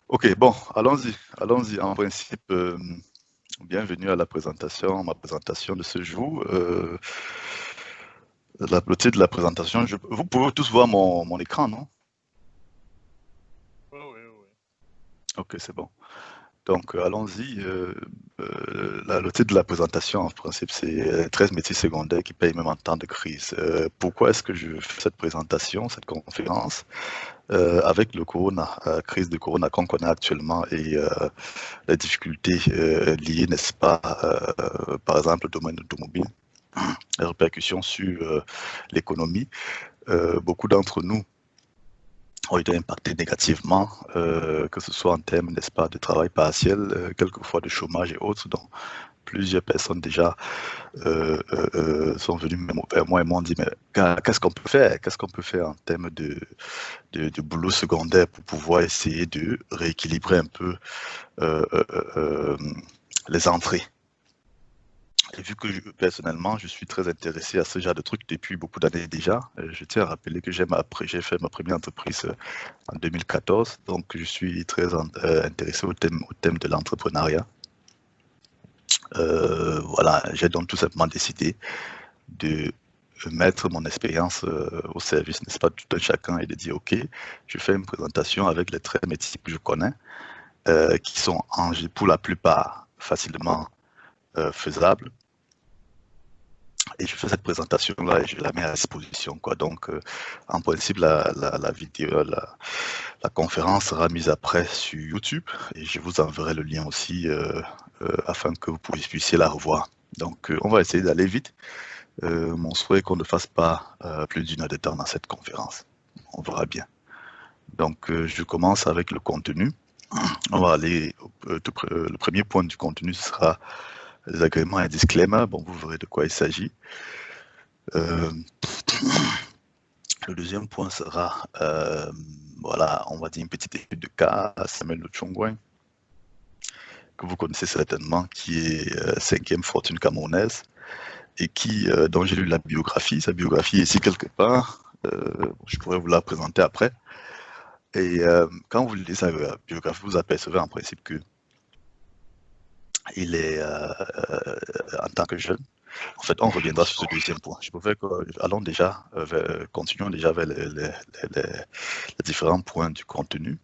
Ok, bon, allons-y. En principe, bienvenue à ma présentation de ce jour. Le titre de la présentation, vous pouvez tous voir mon écran, non? Oui, oui, oui. Ok, c'est bon. Donc, allons-y. Le titre de la présentation, en principe, c'est 13 métiers secondaires qui payent même en temps de crise. Pourquoi est-ce que je fais cette présentation, cette conférence? Avec le corona, crise de corona qu'on connaît actuellement et les difficultés liées, n'est-ce pas, par exemple, au domaine automobile, les répercussions sur l'économie. Beaucoup d'entre nous ont été impactés négativement, que ce soit en termes, n'est-ce pas, de travail partiel, quelquefois de chômage et autres. Donc, plusieurs personnes déjà sont venues vers moi et m'ont dit, mais qu'est-ce qu'on peut faire? Qu'est-ce qu'on peut faire en termes de boulot secondaire pour pouvoir essayer de rééquilibrer un peu euh, euh, euh, les entrées? Et vu que personnellement, je suis très intéressé à ce genre de trucs depuis beaucoup d'années déjà, je tiens à rappeler que j'ai fait ma première entreprise en 2014, donc je suis très intéressé au thème de l'entrepreneuriat. Voilà, j'ai donc tout simplement décidé de mettre mon expérience au service, n'est-ce pas, tout un chacun et de dire, OK, je fais une présentation avec les traits métiers que je connais, qui sont pour la plupart facilement faisables. Et je fais cette présentation-là et je la mets à disposition, quoi. Donc, en principe, la vidéo, la conférence sera mise après sur YouTube et je vous enverrai le lien aussi afin que vous puissiez la revoir. Donc, on va essayer d'aller vite. Mon souhait est qu'on ne fasse pas plus d'une heure de temps dans cette conférence. On verra bien. Donc, je commence avec le contenu. On va aller, le premier point du contenu sera les agréments et disclaimers. Bon, vous verrez de quoi il s'agit. Euh, Le deuxième point sera, voilà, on va dire une petite étude de cas à Samuel Luchongwen, que vous connaissez certainement, qui est cinquième fortune camerounaise et dont j'ai lu la biographie. Sa biographie est ici quelque part. Je pourrais vous la présenter après. Et quand vous lisez sa biographie, vous apercevez en principe que il est, en tant que jeune. En fait, on reviendra sur ce deuxième point. Je préfère que, continuons déjà vers les différents points du contenu.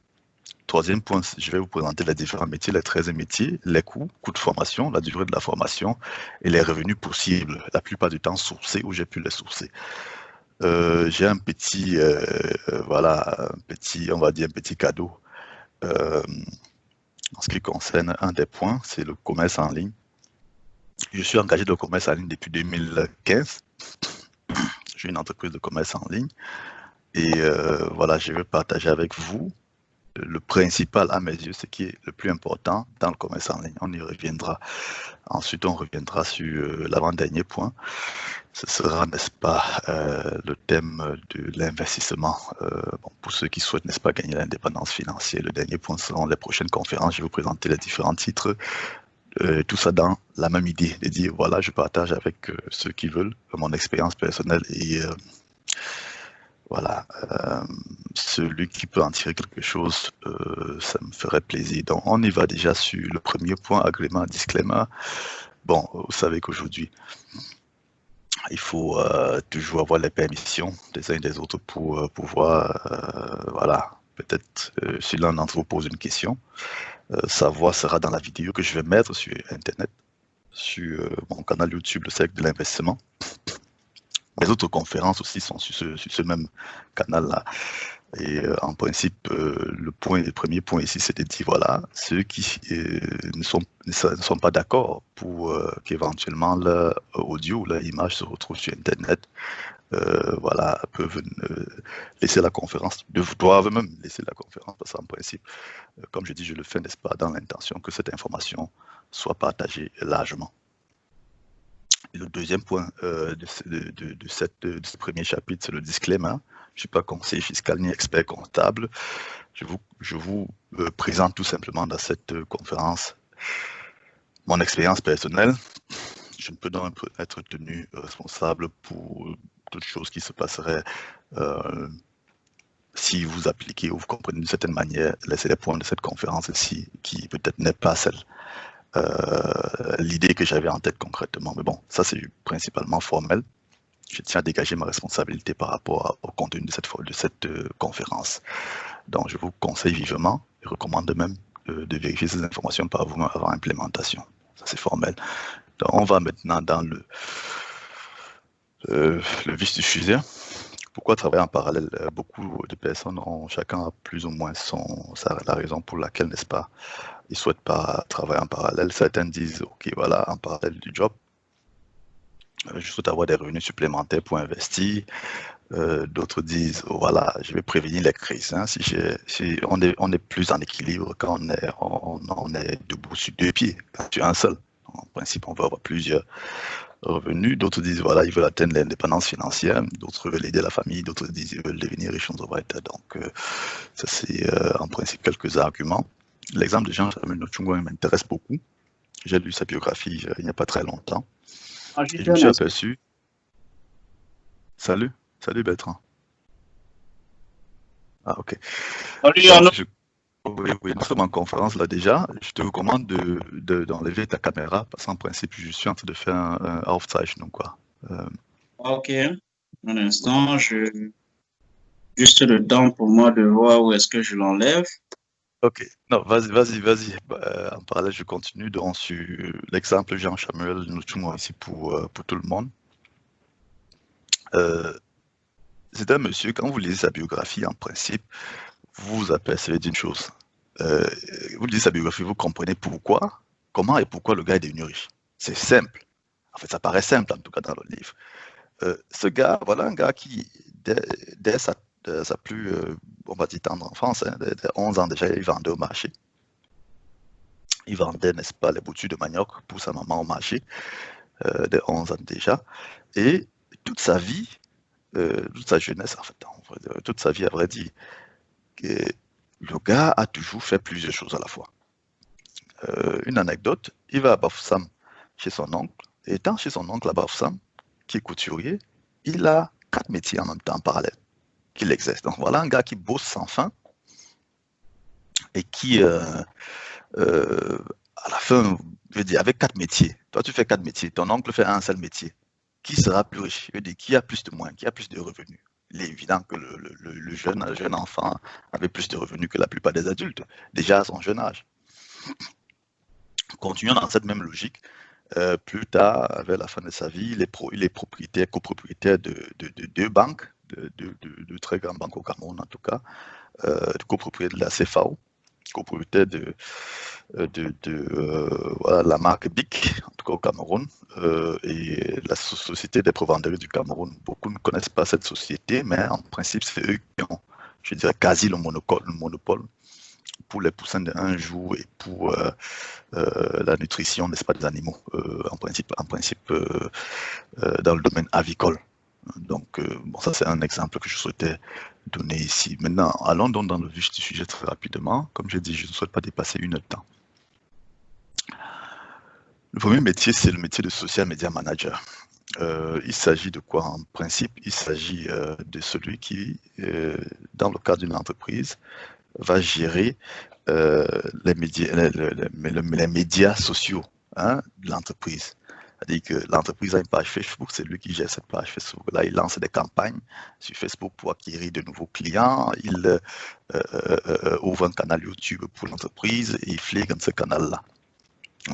Troisième point, je vais vous présenter les différents métiers, les 13 métiers, les coûts de formation, la durée de la formation et les revenus possibles, la plupart du temps sourcés ou j'ai pu les sourcer. J'ai un petit, voilà, on va dire un petit cadeau euh, en ce qui concerne un des points, c'est le commerce en ligne. Je suis engagé dans le commerce en ligne depuis 2015. J'ai une entreprise de commerce en ligne et voilà, je vais partager avec vous le principal à mes yeux, ce qui est le plus important dans le commerce en ligne. On y reviendra. Ensuite, on reviendra sur l'avant-dernier point. Ce sera, n'est-ce pas, le thème de l'investissement. Bon, pour ceux qui souhaitent, n'est-ce pas, gagner l'indépendance financière. Le dernier point seront les prochaines conférences. Je vais vous présenter les différents titres. Tout ça dans la même idée, de dire, voilà, je partage avec ceux qui veulent mon expérience personnelle et voilà, celui qui peut en tirer quelque chose, ça me ferait plaisir. Donc, on y va déjà sur le premier point, agrément, disclaimer. Bon, vous savez qu'aujourd'hui, il faut toujours avoir les permissions des uns et des autres pour pouvoir, voilà, peut-être si l'un d'entre vous pose une question, sa voix sera dans la vidéo que je vais mettre sur Internet, sur mon canal YouTube, le Cercle de l'investissement. Les autres conférences aussi sont sur ce même canal-là. Et en principe, le premier point ici, c'est de dire, voilà, ceux qui ne sont pas d'accord pour qu'éventuellement leur audio ou leur image se retrouve sur Internet, voilà, peuvent laisser la conférence, doivent même laisser la conférence, parce qu'en principe, comme je dis, je le fais, n'est-ce pas, dans l'intention que cette information soit partagée largement. Et le deuxième point de ce premier chapitre, c'est le disclaimer. Je ne suis pas conseiller fiscal ni expert comptable. Je vous présente tout simplement dans cette conférence mon expérience personnelle. Je ne peux donc être tenu responsable pour toute chose qui se passerait si vous appliquez ou vous comprenez d'une certaine manière les points de cette conférence-ci, qui peut-être n'est pas celle, l'idée que j'avais en tête concrètement. Mais bon, ça c'est principalement formel. Je tiens à dégager ma responsabilité par rapport au contenu de cette conférence. Donc je vous conseille vivement et recommande même de vérifier ces informations par vous-même avant implémentation. Ça c'est formel. Donc on va maintenant dans le vif du sujet. Pourquoi travailler en parallèle? Beaucoup de personnes ont chacun plus ou moins la raison pour laquelle, n'est-ce pas, ils ne souhaitent pas travailler en parallèle. Certains disent, ok, voilà, en parallèle du job, je souhaite avoir des revenus supplémentaires pour investir. D'autres disent, oh, voilà, je vais prévenir les crises. Hein. Si on est plus en équilibre quand on est debout sur deux pieds, quand tu as un seul. En principe, on va avoir plusieurs revenus. D'autres disent, voilà, ils veulent atteindre l'indépendance financière. D'autres veulent aider la famille. D'autres disent, ils veulent devenir riches. Donc, ça, c'est en principe quelques arguments. L'exemple de Jean-Samuel Nochungwa m'intéresse beaucoup. J'ai lu sa biographie il n'y a pas très longtemps. Et je me suis aperçu... Salut Bertrand. Ah, ok. Salut, oui, nous sommes en conférence là déjà. Je te recommande d'enlever ta caméra parce qu'en principe, je suis en train de faire un Aufzeichnung, quoi. Ok. Un instant, juste le temps pour moi de voir où est-ce que je l'enlève. Ok. Non, vas-y. En parallèle, je continue donc sur l'exemple Jean-Samuel Nochungwa ici pour tout le monde. C'est un monsieur, quand vous lisez sa biographie, en principe, vous vous apercevez d'une chose. Vous lisez sa biographie, vous comprenez comment et pourquoi le gars est devenu riche. C'est simple. En fait, ça paraît simple, en tout cas, dans le livre. Ce gars, voilà un gars qui, dès sa plus, on va dire, tendre enfance, hein, dès 11 ans déjà, il vendait au marché. Il vendait, n'est-ce pas, les boutures de manioc pour sa maman au marché, dès 11 ans déjà. Et toute sa vie, toute sa jeunesse, en fait, toute sa vie, à vrai dire, le gars a toujours fait plusieurs choses à la fois. Une anecdote, il va à Bafoussam chez son oncle, et étant chez son oncle à Bafoussam, qui est couturier, il a 4 métiers en même temps en parallèle qu'il exerce. Donc voilà un gars qui bosse sans fin et qui, à la fin, je veux dire, avec 4 métiers, toi tu fais 4 métiers, ton oncle fait un seul métier, qui sera plus riche? Je veux dire, qui a plus de moyens, qui a plus de revenus? Il est évident que le jeune enfant avait plus de revenus que la plupart des adultes, déjà à son jeune âge. Continuons dans cette même logique. Plus tard, vers la fin de sa vie, il est copropriétaire de 2 banques, de très grandes banques au Cameroun en tout cas, copropriétaire de la CFAO, copropriétaire de voilà, la marque BIC, en tout cas au Cameroun, et la Société des Provenderies du Cameroun. Beaucoup ne connaissent pas cette société, mais en principe, c'est eux qui ont, je dirais, quasi le monopole pour les poussins d'un jour et pour la nutrition, n'est-ce pas, des animaux, en principe dans le domaine avicole. Donc, bon, ça c'est un exemple que je souhaitais donner ici. Maintenant, allons donc dans le vif du sujet très rapidement. Comme j'ai dit, je ne souhaite pas dépasser 1 heure de temps. Le premier métier, c'est le métier de social media manager. Il s'agit de quoi en principe? Il s'agit de celui qui, dans le cadre d'une entreprise, va gérer les médias sociaux, hein, de l'entreprise. C'est-à-dire que l'entreprise a une page Facebook, c'est lui qui gère cette page Facebook. Là, il lance des campagnes sur Facebook pour acquérir de nouveaux clients. Il ouvre un canal YouTube pour l'entreprise et il fligue ce canal-là.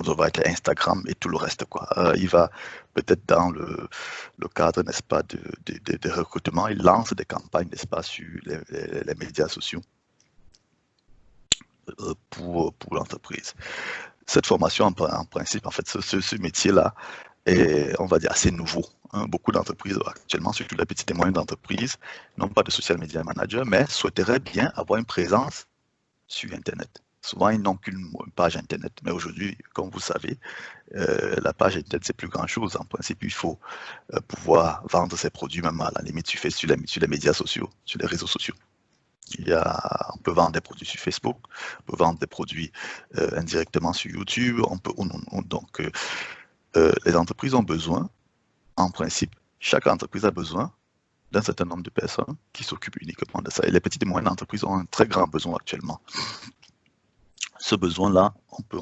Ça va être Instagram et tout le reste, quoi. Il va peut-être dans le cadre, n'est-ce pas, de recrutement, il lance des campagnes, n'est-ce pas, sur les médias sociaux pour l'entreprise. Cette formation, en principe, en fait, ce métier-là est, on va dire, assez nouveau. Hein. Beaucoup d'entreprises actuellement, surtout les petites et moyennes entreprises, n'ont pas de social media manager, mais souhaiteraient bien avoir une présence sur Internet. Souvent, ils n'ont qu'une page Internet. Mais aujourd'hui, comme vous savez, la page Internet, c'est plus grand-chose. En principe, il faut pouvoir vendre ses produits, même à la limite, sur les médias sociaux, sur les réseaux sociaux. On peut vendre des produits sur Facebook, on peut vendre des produits indirectement sur YouTube. Donc, les entreprises ont besoin, en principe, chaque entreprise a besoin d'un certain nombre de personnes qui s'occupent uniquement de ça. Et les petites et moyennes entreprises ont un très grand besoin actuellement. Ce besoin-là, on peut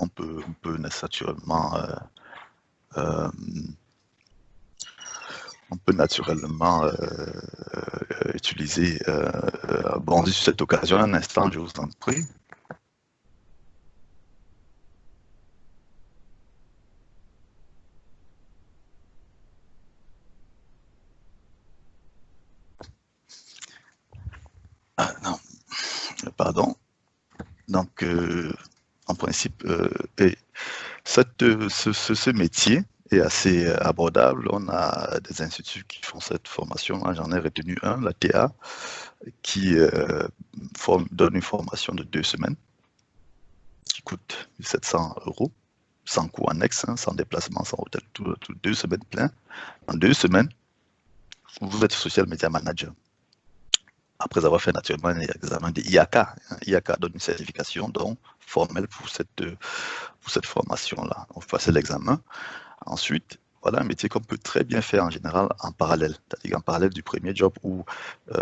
naturellement utiliser, bondir sur cette occasion. Un instant, je vous en prie. Ah, non, pardon. Donc, en principe, ce métier est assez abordable. On a des instituts qui font cette formation. J'en ai retenu un, la TA, qui donne une formation de 2 semaines, qui coûte 700 €, sans coût annexe, sans déplacement, sans hôtel, tout 2 semaines plein. En 2 semaines, vous êtes social media manager. Après avoir fait naturellement un examen de IAK. IAK donne une certification donc formelle pour cette formation-là. On fait l'examen. Ensuite, voilà un métier qu'on peut très bien faire en général en parallèle, c'est-à-dire en parallèle du premier job ou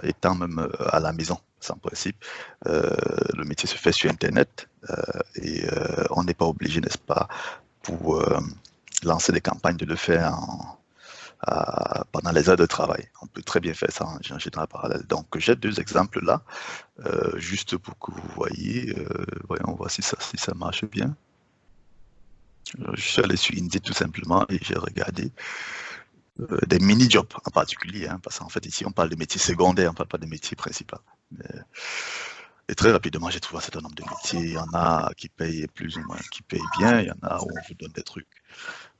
étant même à la maison. En principe, le métier se fait sur Internet et on n'est pas obligé, n'est-ce pas, pour lancer des campagnes de le faire pendant les heures de travail. On peut très bien faire ça en général parallèle. Donc j'ai 2 exemples là, juste pour que vous voyez. Voyons voir si ça marche bien. Je suis allé sur Indeed tout simplement et j'ai regardé des mini-jobs en particulier, parce qu'en fait ici on parle de métiers secondaires, on ne parle pas de métiers principaux. Et très rapidement j'ai trouvé un certain nombre de métiers. Il y en a qui payent plus ou moins, qui payent bien, il y en a où on vous donne des trucs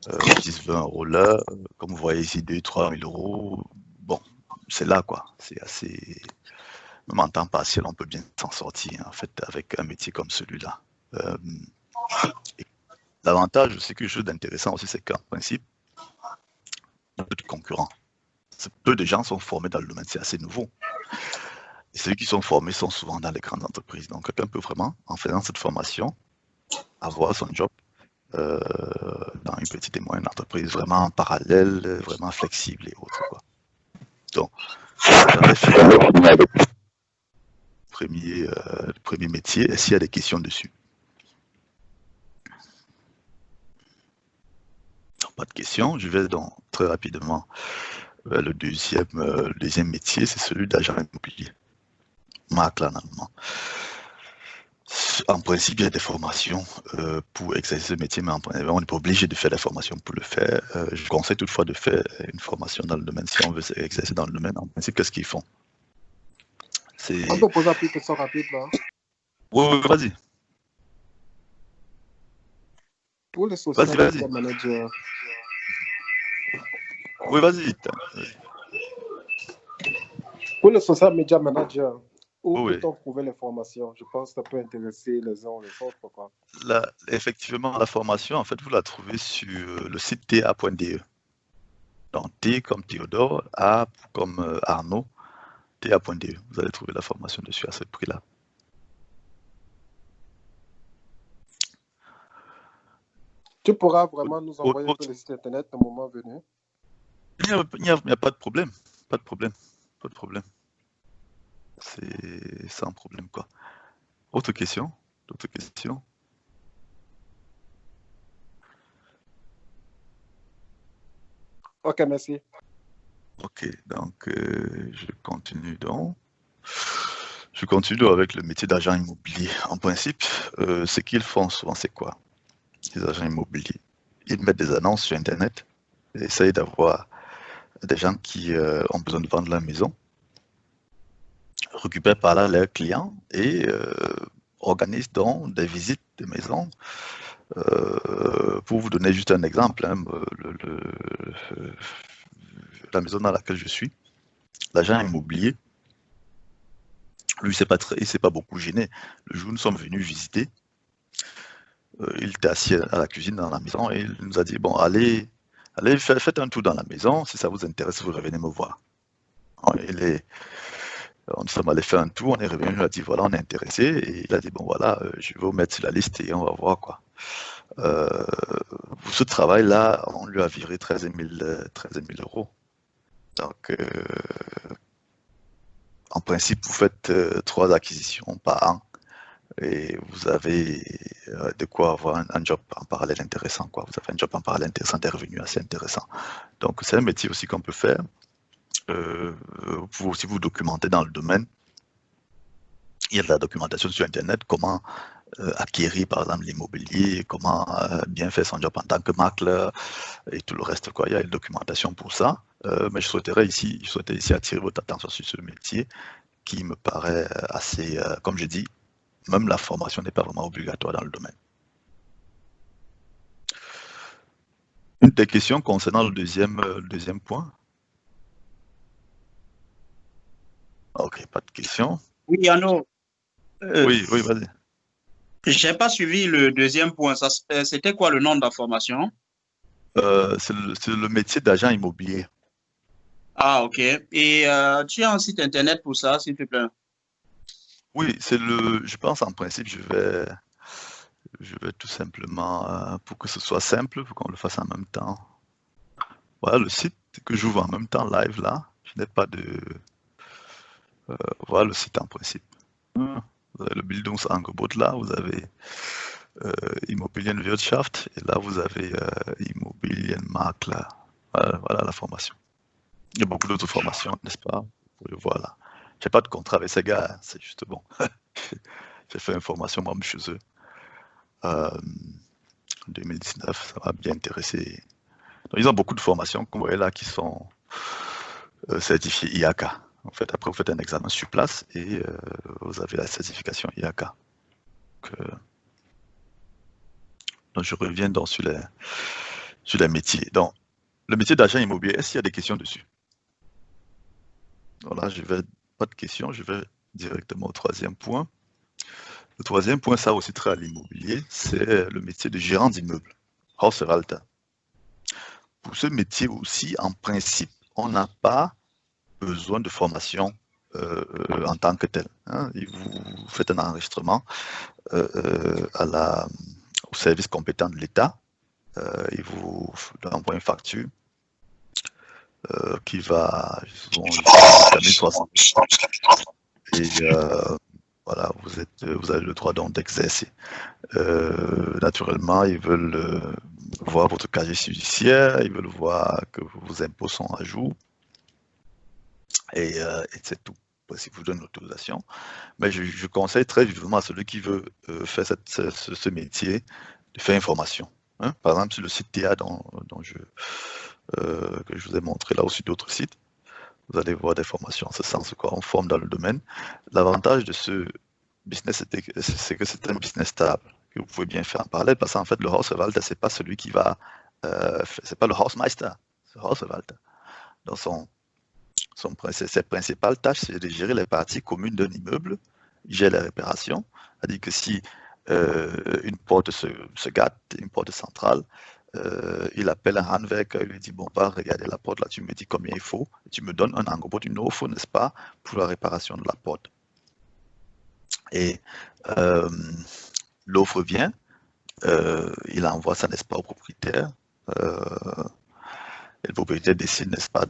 10-20 € là, comme vous voyez ici 2-3 000 €. Bon, c'est là quoi, c'est assez, même en temps partiel on peut bien s'en sortir en fait avec un métier comme celui-là. L'avantage, c'est quelque chose d'intéressant aussi, c'est qu'en principe, il y a peu de concurrents. Peu de gens sont formés dans le domaine, c'est assez nouveau. Et ceux qui sont formés sont souvent dans les grandes entreprises. Donc, quelqu'un peut vraiment, en faisant cette formation, avoir son job dans une petite et moyenne entreprise, vraiment en parallèle, vraiment flexible et autres, quoi. Donc, j'avais fait le premier métier. Est-ce qu'il y a des questions dessus? Pas de questions. Je vais donc très rapidement vers le deuxième métier, c'est celui d'agent immobilier. Marque là, en allemand. En principe, il y a des formations pour exercer ce métier, mais on n'est pas obligé de faire des formations pour le faire. Je conseille toutefois de faire une formation dans le domaine si on veut exercer dans le domaine. En principe, qu'est-ce qu'ils font? On peut poser une question rapide là. Oui, vas-y. Pour les social media managers. Oui, vas-y. Pour le social media manager, où peut-on trouver les formations? Je pense que ça peut intéresser les uns ou les autres. Quoi. Effectivement, la formation, en fait, vous la trouvez sur le site ta.de. Donc, T comme Théodore, A comme Arnaud, ta.de. Vous allez trouver la formation dessus à ce prix-là. Tu pourras vraiment nous envoyer un peu le site internet au moment venu? Il n'y a pas de problème. Pas de problème. Pas de problème. C'est sans problème, quoi. Autre question? D'autres questions? Ok, merci. Ok, donc je continue donc. Je continue avec le métier d'agent immobilier. En principe, ce qu'ils font souvent, c'est quoi? Les agents immobiliers, ils mettent des annonces sur Internet, et essayent d'avoir des gens qui ont besoin de vendre leur maison, récupèrent par là leurs clients et organisent donc des visites de maisons. Pour vous donner juste un exemple, la maison dans laquelle je suis, l'agent immobilier, lui, il ne s'est pas beaucoup gêné. Le jour où nous sommes venus visiter, il était assis à la cuisine dans la maison et il nous a dit, bon, allez, faites un tour dans la maison, si ça vous intéresse, vous revenez me voir. Nous sommes allés faire un tour, on est revenu, il a dit, voilà, on est intéressé, et il a dit, bon, voilà, je vais vous mettre sur la liste et on va voir, quoi. Pour ce travail-là, on lui a viré 13 000 €. Donc, en principe, vous faites 3 acquisitions par an et vous avez de quoi avoir un job en parallèle intéressant, quoi. Vous avez un job en parallèle intéressant, des revenus assez intéressants. Donc, c'est un métier aussi qu'on peut faire. Vous pouvez aussi vous documenter dans le domaine. Il y a de la documentation sur Internet, comment acquérir par exemple l'immobilier, comment bien faire son job en tant que macleur et tout le reste, quoi. Il y a une documentation pour ça, mais je souhaitais ici attirer votre attention sur ce métier qui me paraît assez, comme je dis, même la formation n'est pas vraiment obligatoire dans le domaine. Une des questions concernant le deuxième point? Ok, pas de questions. Oui, Arnaud. Oui, vas-y. Je n'ai pas suivi le deuxième point. C'était quoi le nom de la formation? C'est le métier d'agent immobilier. Ah, ok. Et tu as un site internet pour ça, s'il te plaît? Oui, je pense en principe, je vais tout simplement, pour que ce soit simple, pour qu'on le fasse en même temps. Voilà le site que j'ouvre en même temps live là. Je n'ai pas de... voilà le site en principe. Vous avez le Bildungsangebot là, vous avez Immobilienwirtschaft et là vous avez Immobilienmakler. Voilà la formation. Il y a beaucoup d'autres formations, n'est-ce pas? Vous pouvez voir là. Je n'ai pas de contrat avec ces gars, hein, c'est juste bon. J'ai fait une formation moi-même chez eux. En 2019, ça m'a bien intéressé. Donc, ils ont beaucoup de formations, comme vous voyez là, qui sont certifiées IAK. En fait, après, vous faites un examen sur place et vous avez la certification IAK. Donc, je reviens donc sur les métiers. Donc, le métier d'agent immobilier, est-ce qu'il y a des questions dessus? Voilà, pas de questions, je vais directement au troisième point. Le troisième point, ça aussi très à l'immobilier, c'est le métier de gérant d'immeuble, Hausverwalter. Pour ce métier aussi, en principe, on n'a pas besoin de formation en tant que tel. Hein. Vous faites un enregistrement au service compétent de l'État. Il vous envoie une facture qui va jusqu'à 1300. Et voilà, vous avez le droit donc d'exercer. Naturellement, ils veulent voir votre casier judiciaire, ils veulent voir que vos impôts sont à jour. Et c'est tout, si vous donne l'autorisation. Mais je conseille très vivement à celui qui veut faire ce métier de faire une formation. Hein. Par exemple, sur le site TA que je vous ai montré, là aussi d'autres sites, vous allez voir des formations en ce sens, quoi, on forme dans le domaine. L'avantage de ce business, c'est que c'est un business stable, que vous pouvez bien faire en parallèle, parce qu'en fait, le Hausverwalter, c'est pas celui qui va, c'est pas le Hausmeister, c'est le Hausverwalter. Donc, ses principales tâches, c'est de gérer les parties communes d'un immeuble, il gère les réparations, c'est-à-dire que si une porte se gâte, une porte centrale, il appelle un handwerker, il lui dit, bon, va regarder la porte là, tu me dis combien il faut, et tu me donnes un Angebot, une offre, n'est-ce pas, pour la réparation de la porte. Et l'offre vient, il envoie ça, n'est-ce pas, au propriétaire, et le propriétaire décide, n'est-ce pas,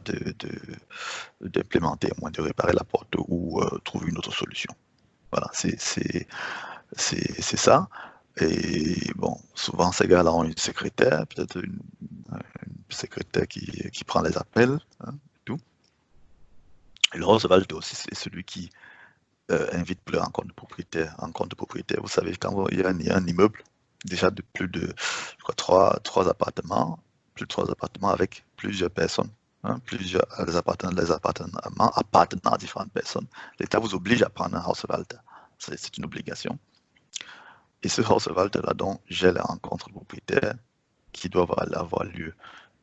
d'implémenter, au moins de réparer la porte ou trouver une autre solution. Voilà, c'est ça. Et bon, souvent ces gars-là ont une secrétaire, peut-être une secrétaire qui prend les appels, hein, tout. Et le Hausverwalter aussi, c'est celui qui invite pour les rencontres de propriétaires. Vous savez, quand il y a un immeuble, déjà de plus de, je crois, trois appartements, plus de 3 appartements avec plusieurs personnes, hein, plusieurs appartements appartenant à différentes personnes, l'État vous oblige à prendre un Hausverwalter. C'est une obligation. Et ce Hausverwalter là donc gère les rencontres propriétaires qui doivent avoir lieu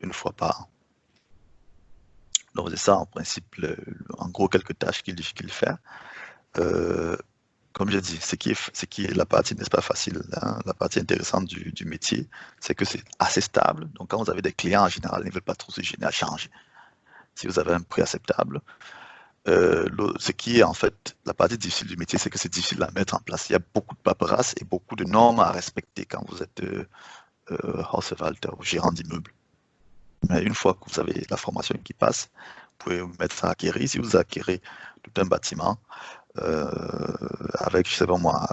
une fois par an. Donc c'est ça en principe, en gros quelques tâches qu'il fait. Comme je dis, ce qui est la partie, n'est-ce pas, facile, hein, la partie intéressante du métier, c'est que c'est assez stable. Donc quand vous avez des clients, en général, ils ne veulent pas trop se gêner à changer. Si vous avez un prix acceptable, ce qui est en fait la partie difficile du métier, c'est que c'est difficile à mettre en place. Il y a beaucoup de paperasse et beaucoup de normes à respecter quand vous êtes Hausverwalter ou gérant d'immeuble. Mais une fois que vous avez la formation qui passe, vous pouvez vous mettre à acquérir. Si vous acquérez tout un bâtiment avec, je sais pas moi,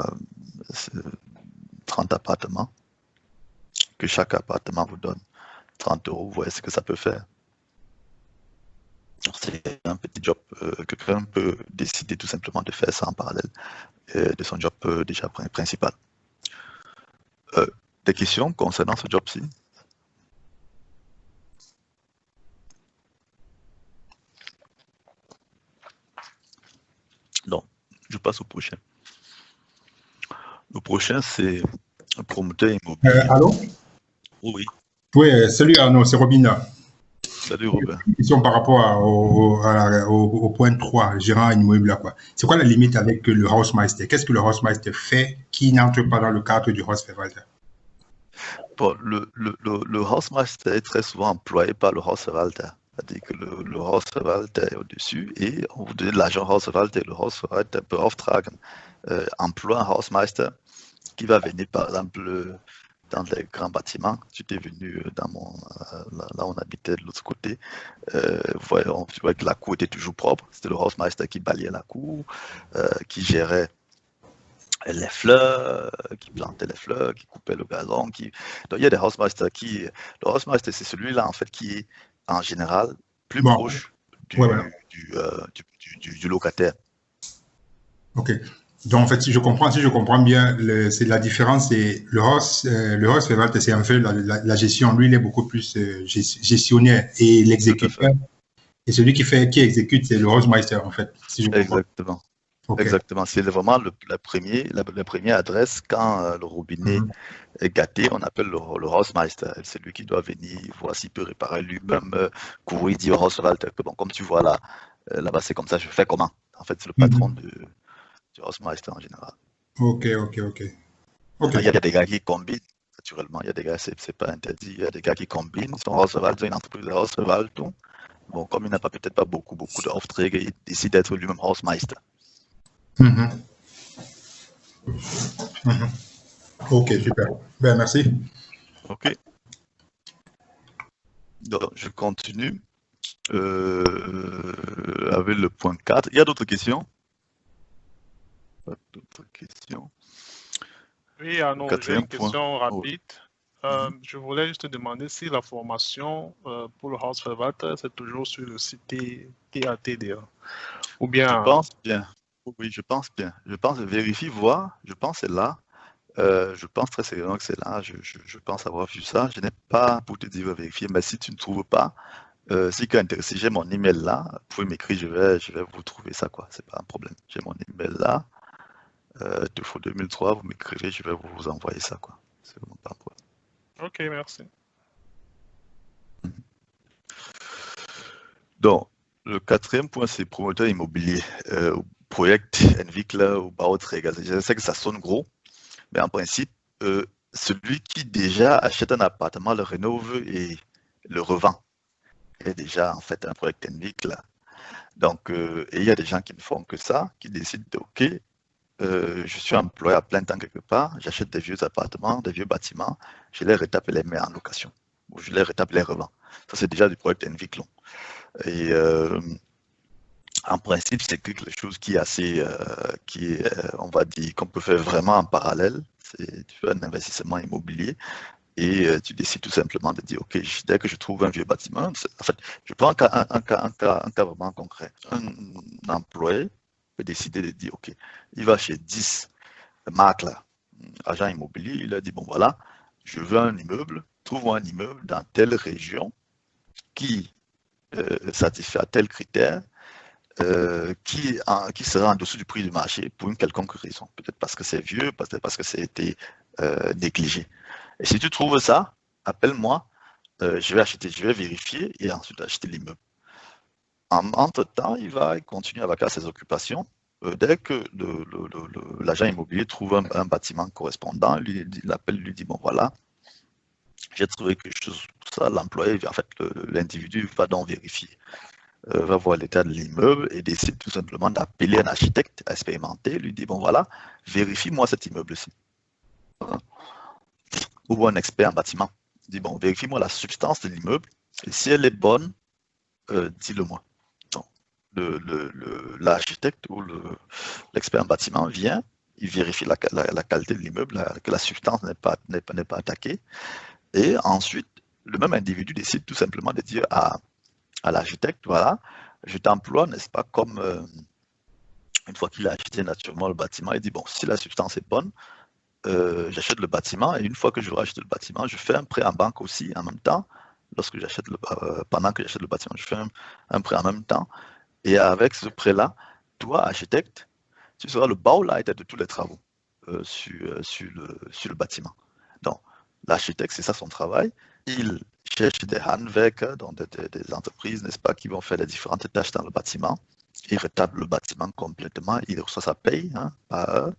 30 appartements, que chaque appartement vous donne 30 €, vous voyez ce que ça peut faire. C'est un petit job. Quelqu'un peut décider tout simplement de faire ça en parallèle de son job déjà principal. Des questions concernant ce job-ci? Donc, je passe au prochain. Le prochain, c'est un promoteur immobilier. Allô? Oui. Oui, salut Arnaud, c'est Robina. Salut Robert. Une question par rapport au point 3, gérant immobilier. C'est quoi la limite avec le Hausmeister? Qu'est-ce que le Hausmeister fait qui n'entre pas dans le cadre du Hausverwalter? Bon, le Hausmeister est très souvent employé par le Hausverwalter. C'est-à-dire que le Hausverwalter est au-dessus et on vous donne l'agent Hausverwalter. Le Hausverwalter beauftragen emploie un Hausmeister qui va venir, par exemple, dans les grands bâtiments. Tu étais venu là où on habitait de l'autre côté. On voyait que la cour était toujours propre. C'était le Hausmeister qui balayait la cour, qui gérait les fleurs, qui plantait les fleurs, qui coupait le gazon. Donc il y a des Hausmeister le Hausmeister, c'est celui-là en fait qui est en général plus proche du locataire. Ok. Donc en fait, si je comprends bien, c'est la différence, c'est le Hausverwalter, c'est en fait la gestion. Lui, il est beaucoup plus gestionnaire et l'exécuteur. Et celui qui exécute, c'est le Hausmeister en fait. Si je comprends. Exactement. Okay. Exactement, c'est vraiment la première adresse quand le robinet est gâté, on appelle le Hausmeister. C'est lui qui doit venir voir s'il peut réparer lui-même, courir, dire au Hausverwalter que bon, comme tu vois là-bas c'est comme ça, je fais comment? En fait, c'est le patron du Hausmeister en général. Ok. Il y a des gars qui combinent, naturellement, il y a des gars, c'est pas interdit, il y a des gars qui combinent, son Hausverwalter, une entreprise de Hausverwaltung. Bon, comme il n'a peut-être pas beaucoup d'Aufträge, il décide d'être lui-même Hausmeister. Ok, super. Ben, merci. Ok. Donc, je continue avec le point 4. Il y a d'autres questions? Pas d'autres questions? Oui, Arnaud, j'ai une question rapide. Je voulais juste te demander si la formation pour le Hausverwalter, c'est toujours sur le site TATDA. Ou bien... Je pense bien. Oui, je pense bien. Je pense, vérifie, voir. Je pense que c'est là. Je pense très sérieusement que c'est là. Je pense avoir vu ça. Je n'ai pas pour te dire vérifier, mais si tu ne trouves pas, si tu es intéressé, j'ai mon email là. Vous pouvez m'écrire, je vais vous trouver ça, quoi. C'est pas un problème. J'ai mon email là. Il faut 2003, vous m'écrivez, je vais vous envoyer ça, quoi. C'est vraiment pas un problème. Ok, merci. Donc, le quatrième point, c'est promoteur immobilier. Projekt Entwickler ou Bauträger. Je sais que ça sonne gros, mais en principe, celui qui déjà achète un appartement, le rénove et le revend est déjà en fait un Projekt Entwickler. Donc, et il y a des gens qui ne font que ça, qui décident de, OK, je suis employé à plein temps quelque part, j'achète des vieux appartements, des vieux bâtiments, je les retape et les mets en location, ou je les retape et les revends. Ça, c'est déjà du Projekt Entwicklung. Et en principe, c'est quelque chose qui est assez, on va dire, qu'on peut faire vraiment en parallèle. Tu fais un investissement immobilier et tu décides tout simplement de dire, OK, dès que je trouve un vieux bâtiment, en fait, je prends un cas vraiment concret. Un employé peut décider de dire, OK, il va chez 10 marques là, agent immobilier, il a dit, bon voilà, je veux un immeuble, trouve-moi un immeuble dans telle région qui satisfait à tel critère, qui sera en dessous du prix du marché pour une quelconque raison. Peut-être parce que c'est vieux, peut-être parce que ça a été négligé. Et si tu trouves ça, appelle-moi, je vais vérifier et ensuite acheter l'immeuble. Entre-temps, il va continuer avec ses occupations. Dès que l'agent immobilier trouve un bâtiment correspondant, il appelle, lui dit, bon voilà, j'ai trouvé quelque chose pour ça, l'employé, en fait, l'individu va donc vérifier. Va voir l'état de l'immeuble et décide tout simplement d'appeler un architecte expérimenté, lui dit, bon voilà, vérifie-moi cet immeuble-ci. Ou un expert en bâtiment, dit, bon, vérifie-moi la substance de l'immeuble, et si elle est bonne, dis-le-moi. l'architecte ou l'expert en bâtiment vient, il vérifie la qualité de l'immeuble, que la substance n'est pas attaquée. Et ensuite, le même individu décide tout simplement de dire à l'architecte, voilà, je t'emploie, n'est-ce pas, comme une fois qu'il a acheté naturellement le bâtiment, il dit, bon, si la substance est bonne, j'achète le bâtiment, et une fois que j'aurai acheté le bâtiment, je fais un prêt en banque aussi en même temps. Pendant que j'achète le bâtiment, je fais un prêt en même temps. Et avec ce prêt-là, toi, architecte, tu seras le Bauleiter de tous les travaux sur le bâtiment. Donc, l'architecte, c'est ça son travail. Il cherche des handwerker, donc des entreprises, n'est-ce pas, qui vont faire les différentes tâches dans le bâtiment. Il rétable le bâtiment complètement, il reçoit sa paye par heure.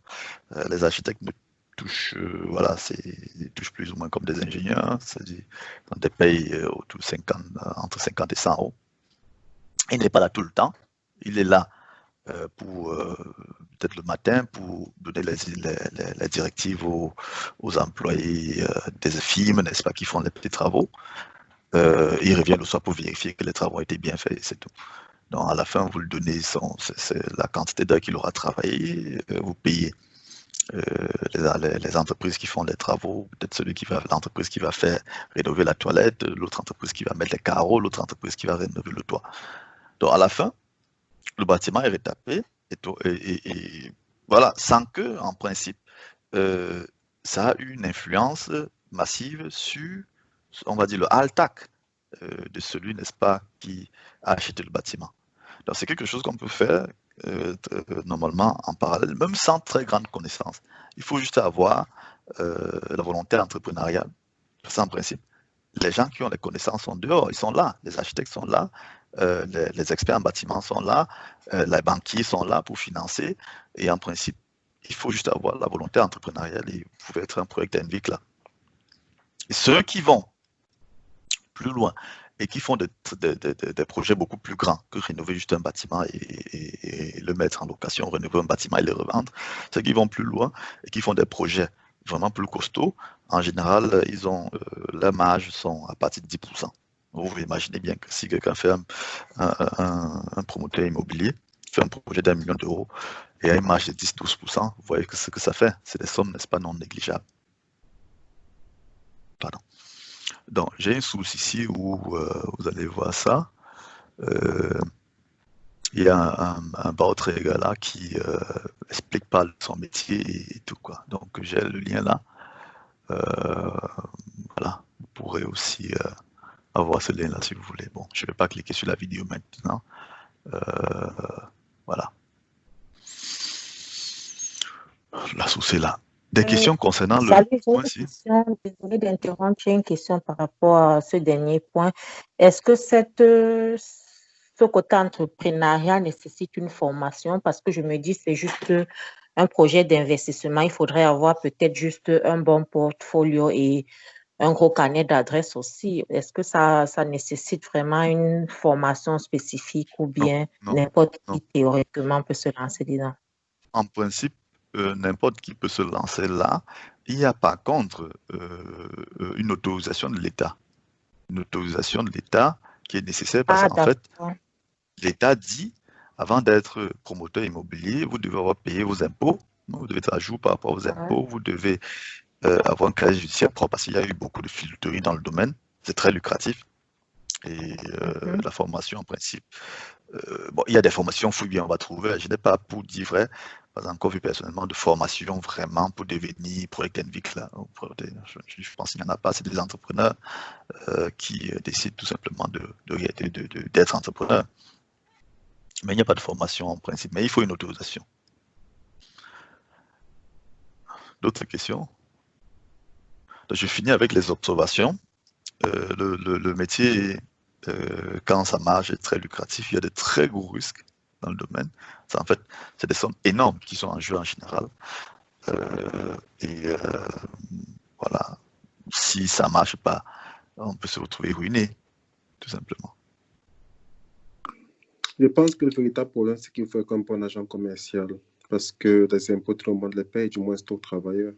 Les architectes ne touchent, ils touchent plus ou moins comme des ingénieurs, c'est-à-dire des payes entre 50 et 100 euros. Il n'est pas là tout le temps, il est là pour peut-être le matin pour donner les directives aux employés des firmes, n'est-ce pas, qui font les petits travaux. Il revient le soir pour vérifier que les travaux ont été bien faits, c'est tout. Donc à la fin, vous lui donnez c'est la quantité d'heures qu'il aura travaillé, vous payez les entreprises qui font les travaux, peut-être l'entreprise qui va faire rénover la toilette, l'autre entreprise qui va mettre les carreaux, l'autre entreprise qui va rénover le toit. Donc à la fin, le bâtiment est retapé et voilà, sans que, en principe, ça a eu une influence massive sur, on va dire, le haltac de celui, n'est-ce pas, qui a acheté le bâtiment. Donc c'est quelque chose qu'on peut faire normalement en parallèle, même sans très grande connaissance. Il faut juste avoir la volonté entrepreneuriale. C'est en principe. Les gens qui ont les connaissances sont dehors, ils sont là. Les architectes sont là, les experts en bâtiment sont là, les banquiers sont là pour financer. Et en principe, il faut juste avoir la volonté entrepreneuriale et vous pouvez être un projet NVIC là. Et ceux qui vont plus loin et qui font des projets beaucoup plus grands que rénover juste un bâtiment et le mettre en location, rénover un bâtiment et le revendre, ceux qui vont plus loin et qui font des projets vraiment plus costauds, en général, ils ont leurs marges sont à partir de 10%. Vous imaginez bien que si quelqu'un fait un promoteur immobilier, fait un projet d'1 million d'euros et a une marge de 10-12%, vous voyez que ce que ça fait, c'est des sommes, n'est-ce pas, non négligeables. Pardon. Donc, j'ai une source ici où vous allez voir ça. Il y a un Bauträger là qui explique pas son métier et tout quoi. Donc, j'ai le lien là. Voilà, vous pourrez aussi avoir ce lien là si vous voulez. Bon, je ne vais pas cliquer sur la vidéo maintenant. Voilà. La source est là. Des questions concernant le point ci. Désolé d'interrompre, j'ai une question par rapport à ce dernier point. Est-ce que ce côté entrepreneurial nécessite une formation? Parce que je me dis c'est juste un projet d'investissement. Il faudrait avoir peut-être juste un bon portfolio et un gros carnet d'adresses aussi. Est-ce que ça nécessite vraiment une formation spécifique ou bien n'importe qui théoriquement peut se lancer dedans? En principe, n'importe qui peut se lancer là. Il y a par contre une autorisation de l'État. Une autorisation de l'État qui est nécessaire parce qu'en fait, l'État dit, avant d'être promoteur immobilier, vous devez avoir payé vos impôts, vous devez être à jour par rapport aux impôts, vous devez avoir un casier judiciaire propre parce qu'il y a eu beaucoup de filouterie dans le domaine. C'est très lucratif. Et la formation, en principe, bon, il y a des formations fouilles bien, on va trouver. Je n'ai pas, pour dire vrai, pas encore vu personnellement de formation vraiment pour devenir projet NVIC là. Je pense qu'il n'y en a pas. C'est des entrepreneurs qui décident tout simplement d'être entrepreneurs. Mais il n'y a pas de formation en principe. Mais il faut une autorisation. D'autres questions? Donc, je finis avec les observations. Le métier, quand ça marche, est très lucratif. Il y a de très gros risques dans le domaine. En fait, c'est des sommes énormes qui sont en jeu en général. Voilà, si ça ne marche pas, on peut se retrouver ruiné, tout simplement. Je pense que le véritable problème, c'est qu'il faut comme un agent commercial. Parce que les impôts, tout le monde les paye, du moins c'est aux travailleurs.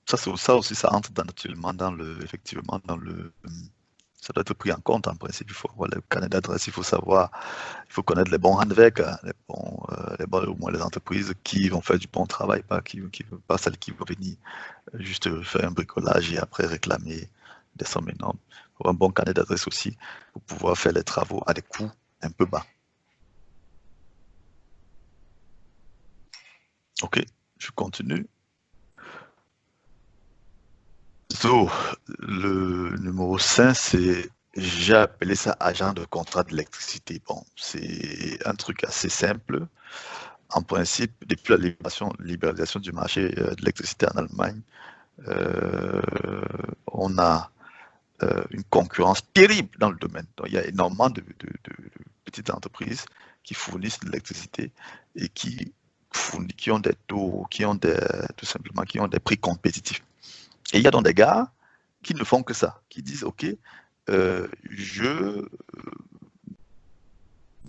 Ça aussi, ça entre effectivement dans le Ça doit être pris en compte en principe. Il faut avoir le carnet d'adresse, il faut savoir, il faut connaître les bons handwerk, au moins les entreprises qui vont faire du bon travail, pas celles qui vont venir juste faire un bricolage et après réclamer des sommes énormes. Il faut avoir un bon carnet d'adresse aussi pour pouvoir faire les travaux à des coûts un peu bas. Ok, je continue. So, le numéro 5, c'est, j'ai appelé ça agent de contrat d'électricité. Bon, c'est un truc assez simple. En principe, depuis la libéralisation du marché de l'électricité en Allemagne, on a une concurrence terrible dans le domaine. Donc, il y a énormément de petites entreprises qui fournissent de l'électricité et qui ont des taux, tout simplement, qui ont des prix compétitifs. Et il y a donc des gars qui ne font que ça, qui disent, OK, je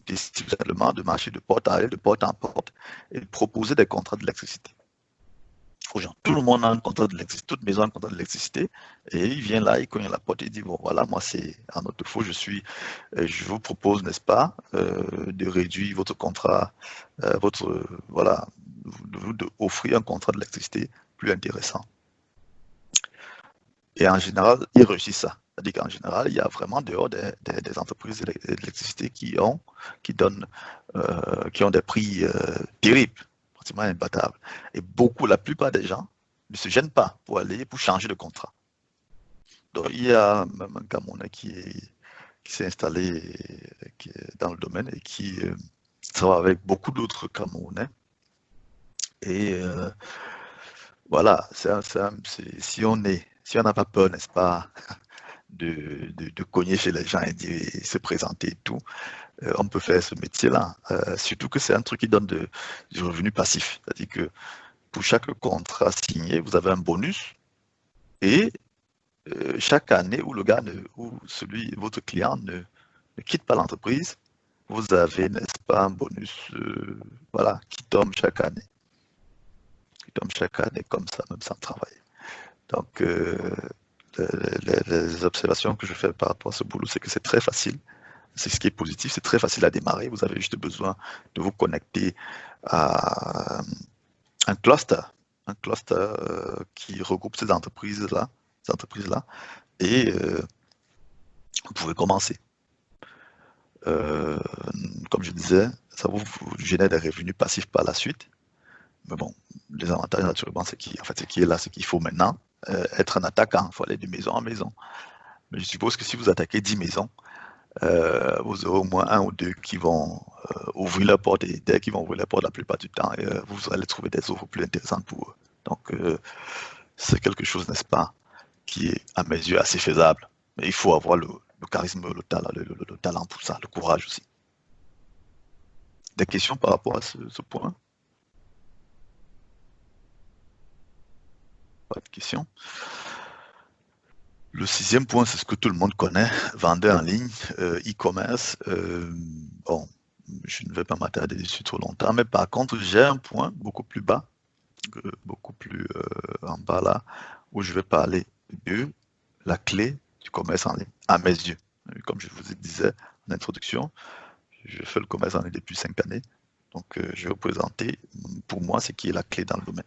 décide simplement de marcher de porte en porte et de proposer des contrats d'électricité aux gens. Tout le monde a un contrat d'électricité, toute maison a un contrat d'électricité, et il vient là, il cogne la porte et il dit, bon voilà, moi c'est en Autofo, je vous propose, n'est-ce pas, de réduire votre contrat, voilà, d'offrir un contrat d'électricité plus intéressant. Et en général, ils réussissent ça. C'est-à-dire qu'en général, il y a vraiment dehors des entreprises d'électricité qui ont des prix terribles, pratiquement imbattables. Et la plupart des gens ne se gênent pas pour changer de contrat. Donc, il y a même un Camerounais qui s'est installé dans le domaine et qui travaille avec beaucoup d'autres Camerounais. Et voilà, si on n'a pas peur, n'est-ce pas, de cogner chez les gens et se présenter et tout, on peut faire ce métier-là. Surtout que c'est un truc qui donne du revenu passif. C'est-à-dire que pour chaque contrat signé, vous avez un bonus et chaque année où votre client ne quitte pas l'entreprise, vous avez, n'est-ce pas, un bonus voilà, qui tombe chaque année. Comme ça, même sans travailler. Donc, les observations que je fais par rapport à ce boulot, c'est que c'est très facile. C'est ce qui est positif, c'est très facile à démarrer. Vous avez juste besoin de vous connecter à un cluster qui regroupe ces entreprises-là, et vous pouvez commencer. Comme je disais, ça vous génère des revenus passifs par la suite. Mais bon, les avantages, naturellement, c'est qu'il faut maintenant être un attaquant. Il faut aller de maison en maison. Mais je suppose que si vous attaquez 10 maisons, vous aurez au moins un ou deux qui vont ouvrir la porte, et dès qu'ils vont ouvrir la porte, la plupart du temps, vous allez trouver des offres plus intéressantes pour eux. Donc, c'est quelque chose, n'est-ce pas, qui est, à mes yeux, assez faisable. Mais il faut avoir le charisme, le talent pour ça, le courage aussi. Des questions par rapport à ce point? Pas de questions. Le 6e point, c'est ce que tout le monde connaît, vendeur en ligne, e-commerce. Bon, je ne vais pas m'attarder dessus trop longtemps, mais par contre, j'ai un point beaucoup plus bas, beaucoup plus en bas là, où je vais parler de la clé du commerce en ligne, à mes yeux. Comme je vous disais en introduction, je fais le commerce en ligne depuis 5 années, donc je vais vous présenter, pour moi, ce qui est la clé dans le domaine.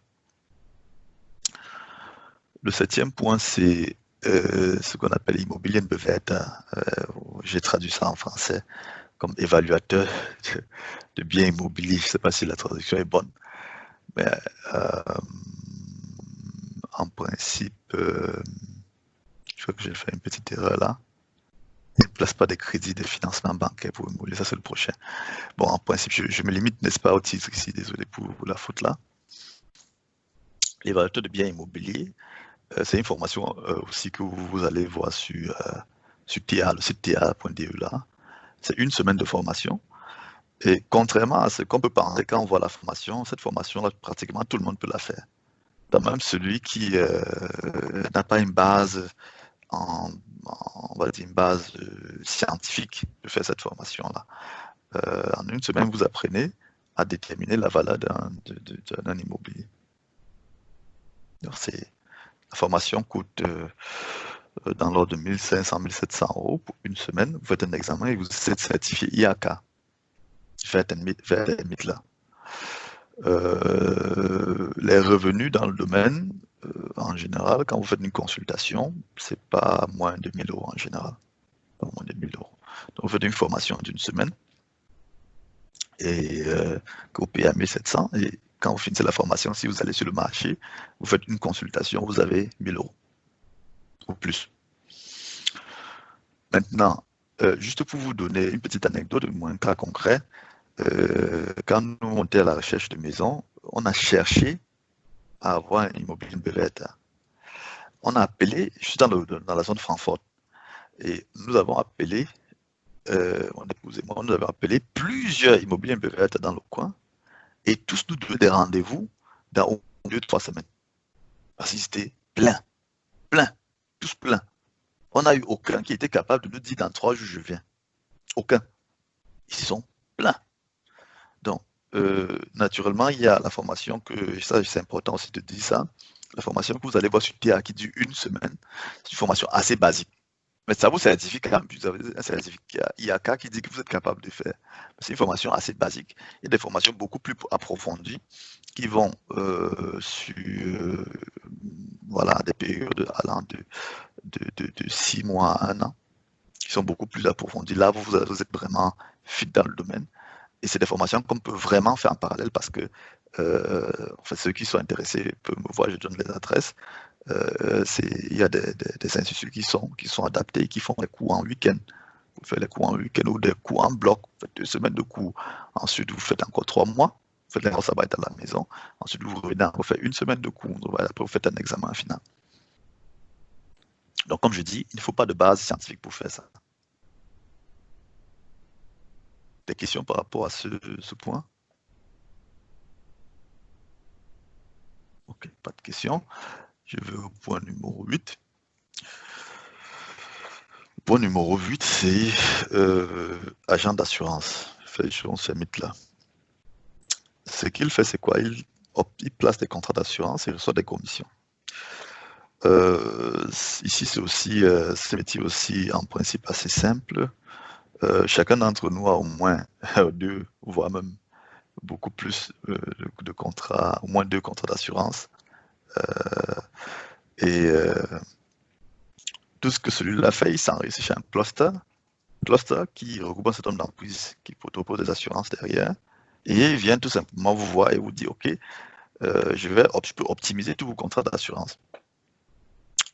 Le 7e point, c'est ce qu'on appelle immobilier bewerter. J'ai traduit ça en français comme évaluateur de biens immobiliers. Je ne sais pas si la traduction est bonne, mais en principe, je crois que j'ai fait une petite erreur là. Il ne place pas des crédits de financement bancaire pour immobilier, ça c'est le prochain. Bon, en principe, je me limite, n'est-ce pas, au titre ici, désolé pour la faute là. L'évaluateur de biens immobiliers, c'est une formation aussi que vous allez voir sur TA, le site TA.de là. C'est une semaine de formation. Et contrairement à ce qu'on peut penser quand on voit la formation, cette formation-là, pratiquement tout le monde peut la faire. Donc même celui qui n'a pas une base, on va dire une base scientifique, de faire cette formation-là. En une semaine, vous apprenez à déterminer la valeur d'un immobilier. Donc la formation coûte dans l'ordre de 1500, 1700 € pour une semaine. Vous faites un examen et vous êtes certifié IAK. Faites un mythe là. Les revenus dans le domaine, en général, quand vous faites une consultation, c'est pas moins de 1000 € en général. Pas moins de 1000 €. Donc, vous faites une formation d'une semaine et que vous payez à 1700. Et quand vous finissez la formation, si vous allez sur le marché, vous faites une consultation, vous avez 1000 € ou plus. Maintenant, juste pour vous donner une petite anecdote, un cas concret, quand nous montions à la recherche de maison, on a cherché à avoir un immobilier BVT. On a appelé, je suis dans la zone Francfort, et nous avons appelé, mon épouse et moi, nous avons appelé plusieurs immobiliers BVT dans le coin, et tous nous donnaient des rendez-vous dans au lieu de 3 semaines. Parce qu'ils étaient pleins, tous pleins. On n'a eu aucun qui était capable de nous dire dans 3 jours je viens. Aucun. Ils sont pleins. Donc, naturellement, il y a la formation que, ça c'est important aussi de dire ça, la formation que vous allez voir sur TA qui dure une semaine, c'est une formation assez basique. Mais ça vous certifie quand même, vous avez un certificat IAK qui dit que vous êtes capable de faire. C'est une formation assez basique. Il y a des formations beaucoup plus approfondies qui vont sur voilà, des périodes allant de 6 mois à 1 an, qui sont beaucoup plus approfondies. Là, vous êtes vraiment fit dans le domaine. Et c'est des formations qu'on peut vraiment faire en parallèle parce que ceux qui sont intéressés peuvent me voir, je donne les adresses. Il y a des instituts qui sont adaptés, qui font les cours en week-end. Vous faites les cours en week-end ou des cours en bloc. Vous faites 2 semaines de cours. Ensuite, vous faites encore 3 mois. Vous faites les cours à la maison. Ensuite, vous revenez, vous faites 1 semaine de cours. Après, vous faites un examen final. Donc, comme je dis, il ne faut pas de base scientifique pour faire ça. Des questions par rapport à ce point? Ok, pas de questions. Je vais au point numéro 8. Le point numéro 8, c'est agent d'assurance. Faisons ce mythe-là. Ce qu'il fait, c'est quoi? Il place des contrats d'assurance et reçoit des commissions. Ici, c'est aussi, ce métier aussi en principe assez simple. Chacun d'entre nous a au moins 2, voire même beaucoup plus de contrats, au moins 2 contrats d'assurance. Tout ce que celui-là fait, il s'enrichit chez un cluster qui regroupe un certain nombre d'entreprises qui proposent des assurances derrière, et il vient tout simplement vous voir et vous dit ok, je peux optimiser tous vos contrats d'assurance.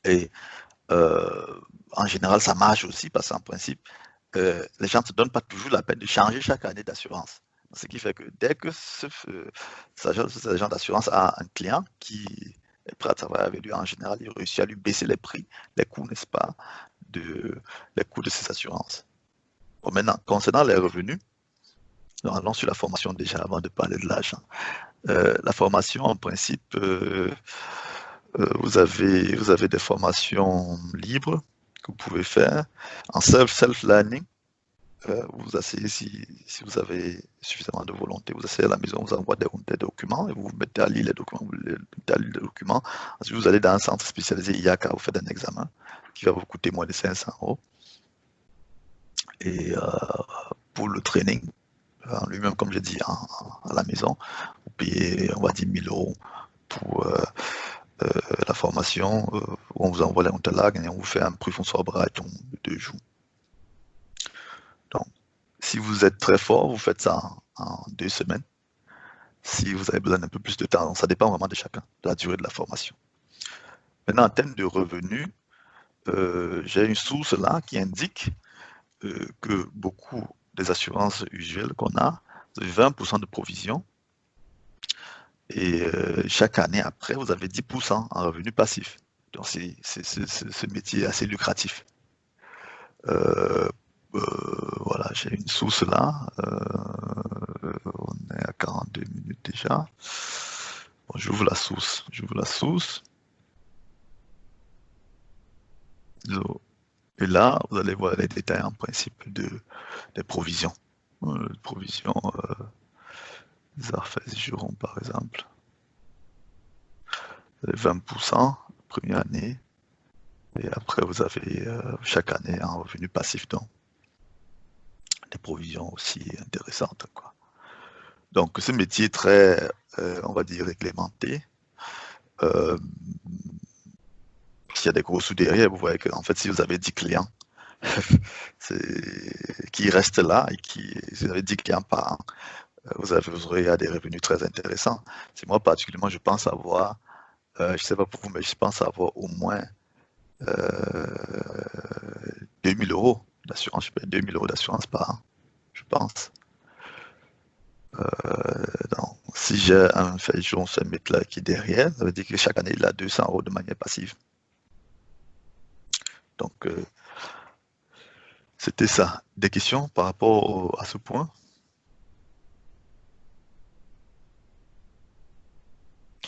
Et en général, ça marche aussi parce qu'en principe, les gens ne se donnent pas toujours la peine de changer chaque année d'assurance. Ce qui fait que dès que cet agent d'assurance a un client qui est prêt à travailler avec lui, en général, il réussit à lui baisser les prix, les coûts, n'est-ce pas, les coûts de ces assurances. Bon, maintenant, concernant les revenus, nous allons sur la formation déjà avant de parler de l'argent. La formation, en principe, vous avez des formations libres que vous pouvez faire en self-learning. Vous asseyez, si vous avez suffisamment de volonté, vous asseyez à la maison, vous envoie des documents et vous vous mettez à lire les documents, Ensuite, vous allez dans un centre spécialisé IAK, vous faites un examen qui va vous coûter moins de 500 €. Et pour le training, en lui-même, comme j'ai dit, à la maison, vous payez, on va dire, 1000 € pour la formation, où on vous envoie les unterlagen et on vous fait un Prüfungsvorbereitung de 2 jours. Donc, si vous êtes très fort, vous faites ça en 2 semaines. Si vous avez besoin d'un peu plus de temps, ça dépend vraiment de chacun, de la durée de la formation. Maintenant, en termes de revenus, j'ai une source là qui indique que beaucoup des assurances usuelles qu'on a, vous avez 20% de provision. Et chaque année après, vous avez 10% en revenus passifs. Donc, ce métier est assez lucratif. Voilà, j'ai une source là. On est à 42 minutes déjà. Bon, j'ouvre la source. Et là, vous allez voir les détails en principe des provisions. Provisions des Arfes Juron, par exemple. 20%, première année. Et après, vous avez chaque année un revenu passif, donc des provisions aussi intéressantes, quoi. Donc, ce métier très, on va dire, réglementé, s'il y a des gros sous derrière, vous voyez qu'en fait, si vous avez 10 clients qui restent là et si vous avez 10 clients par an, vous aurez des revenus très intéressants. C'est moi particulièrement, je pense avoir, je ne sais pas pour vous, mais je pense avoir au moins 2000 € d'assurance. Je paye 2000 € d'assurance par an, je pense. Donc, si j'ai un Jones, un métier qui est derrière, ça veut dire que chaque année, il a 200 € de manière passive. Donc, c'était ça. Des questions par rapport à ce point?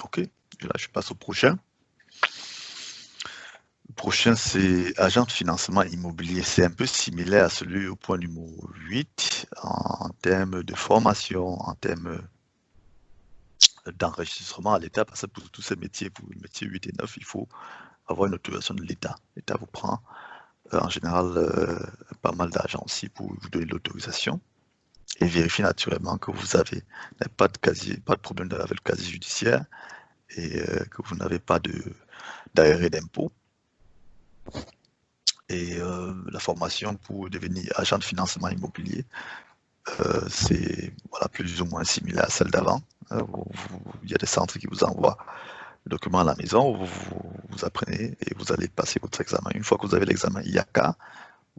Ok, là, je passe au prochain. Le prochain, c'est agent de financement immobilier. C'est un peu similaire à celui au point numéro 8 en termes de formation, en termes d'enregistrement à l'État, parce que pour tous ces métiers, pour le métier 8 et 9, il faut avoir une autorisation de l'État. L'État vous prend en général pas mal d'argent aussi pour vous donner l'autorisation et vérifier naturellement que vous n'avez pas de problème avec le casier judiciaire et que vous n'avez pas d'arrêt d'impôt. Et la formation pour devenir agent de financement immobilier, c'est plus ou moins similaire à celle d'avant. Il y a des centres qui vous envoient le document à la maison, vous apprenez et vous allez passer votre examen. Une fois que vous avez l'examen IACA,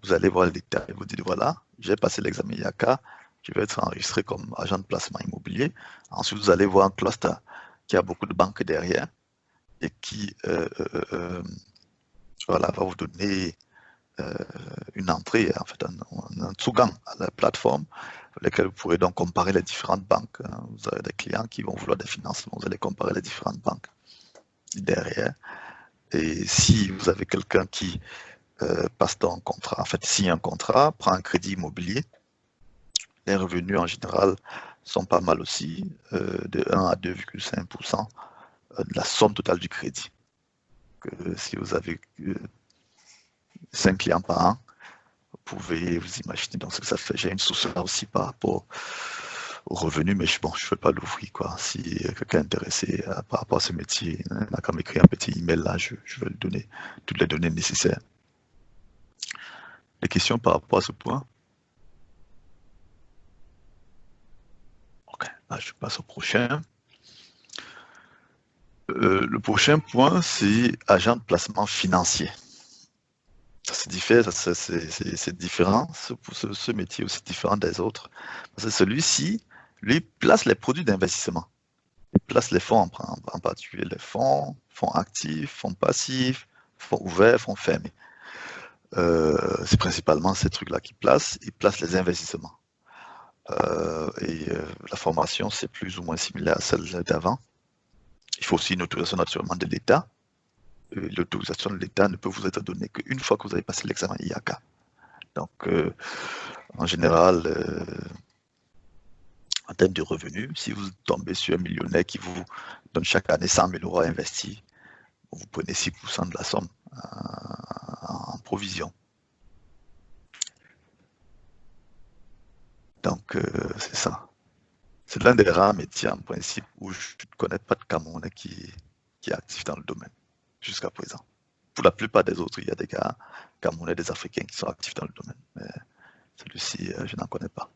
vous allez voir l'État et vous dites voilà, j'ai passé l'examen IACA, je vais être enregistré comme agent de placement immobilier. Ensuite, vous allez voir un cluster qui a beaucoup de banques derrière et qui va vous donner une entrée, en fait, un sous-gang à la plateforme, avec laquelle vous pourrez donc comparer les différentes banques. Vous avez des clients qui vont vouloir des financements, vous allez comparer les différentes banques derrière. Et si vous avez quelqu'un qui passe dans un contrat, en fait, signe un contrat, prend un crédit immobilier, les revenus en général sont pas mal aussi, de 1 à 2,5% de la somme totale du crédit. Si vous avez 5 clients par an, vous pouvez vous imaginer donc ce que ça fait. J'ai une source là aussi par rapport aux revenus, mais bon, je ne vais pas l'ouvrir, quoi. Si quelqu'un est intéressé par rapport à ce métier, il n'a qu'à m'écrire un petit email là, je vais lui donner toutes les données nécessaires. Des questions par rapport à ce point? Ok, là je passe au prochain. Le prochain point, c'est agent de placement financier. C'est différent, ce métier aussi différent des autres. Parce que celui-ci, lui, place les produits d'investissement. Il place les fonds en particulier, les fonds actifs, fonds passifs, fonds ouverts, fonds fermés. C'est principalement ces trucs-là qu'il place. Il place les investissements. La formation, c'est plus ou moins similaire à celle d'avant. Il faut aussi une autorisation naturellement de l'État. L'autorisation de l'État ne peut vous être donnée qu'une fois que vous avez passé l'examen IACA. Donc, en général, en termes de revenus, si vous tombez sur un millionnaire qui vous donne chaque année 100 000 € à investir, vous prenez 6% de la somme en provision. Donc, c'est ça. C'est l'un des rares métiers, en principe, où je ne connais pas de Camerounais qui est actif dans le domaine, jusqu'à présent. Pour la plupart des autres, il y a des gars Camerounais, des Africains qui sont actifs dans le domaine. Mais celui-ci, je n'en connais pas.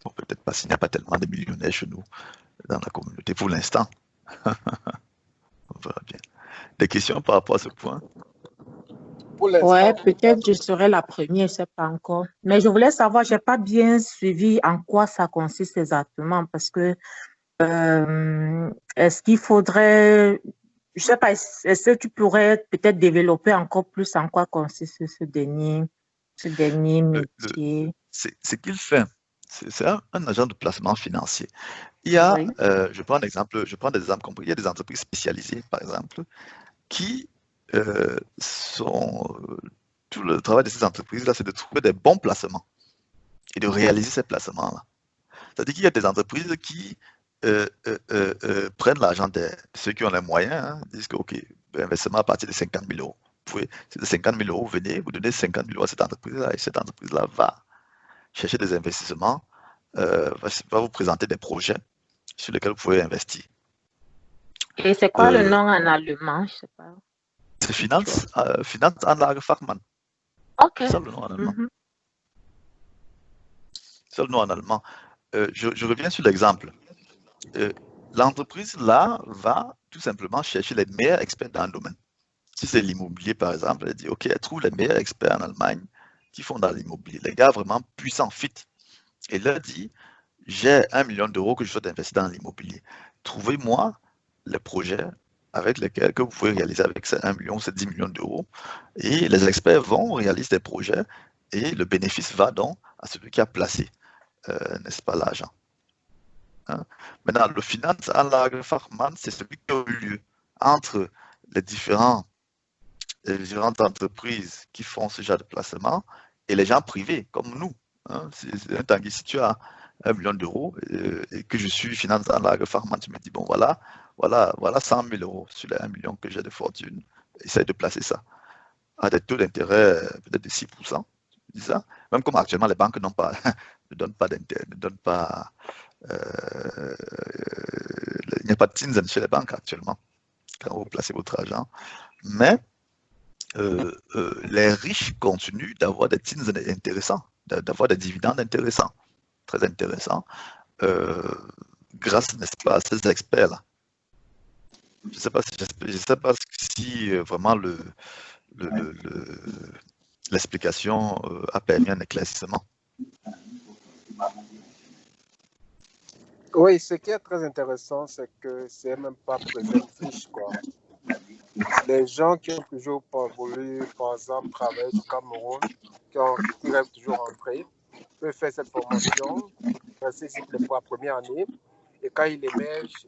Donc, peut-être pas s'il n'y a pas tellement de millionnaires chez nous, dans la communauté, pour l'instant. On verra bien. Des questions par rapport à ce point? Ouais, peut-être je serai la première, je ne sais pas encore. Mais je voulais savoir, je n'ai pas bien suivi en quoi ça consiste exactement, parce que est-ce qu'il faudrait, je ne sais pas, est-ce que tu pourrais peut-être développer encore plus en quoi consiste ce dernier métier? Ce qu'il fait, c'est un agent de placement financier. Il y a, oui. Je prends des exemples compris. Il y a des entreprises spécialisées, par exemple, qui tout le travail de ces entreprises-là, c'est de trouver des bons placements et de réaliser ces placements-là. C'est-à-dire qu'il y a des entreprises qui prennent l'argent de ceux qui ont les moyens, disent que, OK, investissement à partir de 50 000 €. pouvez, c'est de 50 000 euros, venez, vous donnez 50 000 euros à cette entreprise-là, et cette entreprise-là va chercher des investissements, va vous présenter des projets sur lesquels vous pouvez investir. Et c'est quoi le nom en allemand? Je sais pas. C'est Finanzanlagefachmann. Ok. C'est ça le nom en allemand. C'est le nom en allemand. Je reviens sur l'exemple. L'entreprise là va tout simplement chercher les meilleurs experts dans le domaine. Si c'est l'immobilier par exemple, elle dit ok, elle trouve les meilleurs experts en Allemagne qui font dans l'immobilier, les gars vraiment puissants, fit. Et leur dit j'ai 1 million d'euros que je souhaite investir dans l'immobilier. Trouvez-moi les projets avec lesquels que vous pouvez réaliser avec ces 1 million, ces 10 millions d'euros. Et les experts vont réaliser des projets et le bénéfice va donc à celui qui a placé, n'est-ce pas, l'argent. Hein? Maintenant, le Finanzanlagefachmann, c'est celui qui a eu lieu entre les différentes entreprises qui font ce genre de placement et les gens privés, comme nous. Hein? C'est un tanguy, si tu as 1 million d'euros et que je suis Finanzanlagefachmann, tu me dis, bon, voilà 100 000 euros sur les 1 million que j'ai de fortune. Essaye de placer ça à des taux d'intérêt peut-être de 6%. Dis ça. Même comme actuellement, les banques ne donnent pas d'intérêt, il n'y a pas de Zinsen chez les banques actuellement quand vous placez votre argent. Mais les riches continuent d'avoir des Zinsen intéressants, d'avoir des dividendes intéressants, très intéressants, grâce, n'est-ce pas, à ces experts-là. Je ne sais pas si vraiment l'explication a permis un éclaircissement. Oui, ce qui est très intéressant, c'est que c'est même pas présent fiche, quoi. Les gens qui ont toujours pas voulu, par exemple, travailler au Cameroun, qui rêvent toujours rentrer, peuvent faire cette formation, rester ici pour la première année, et quand il émerge,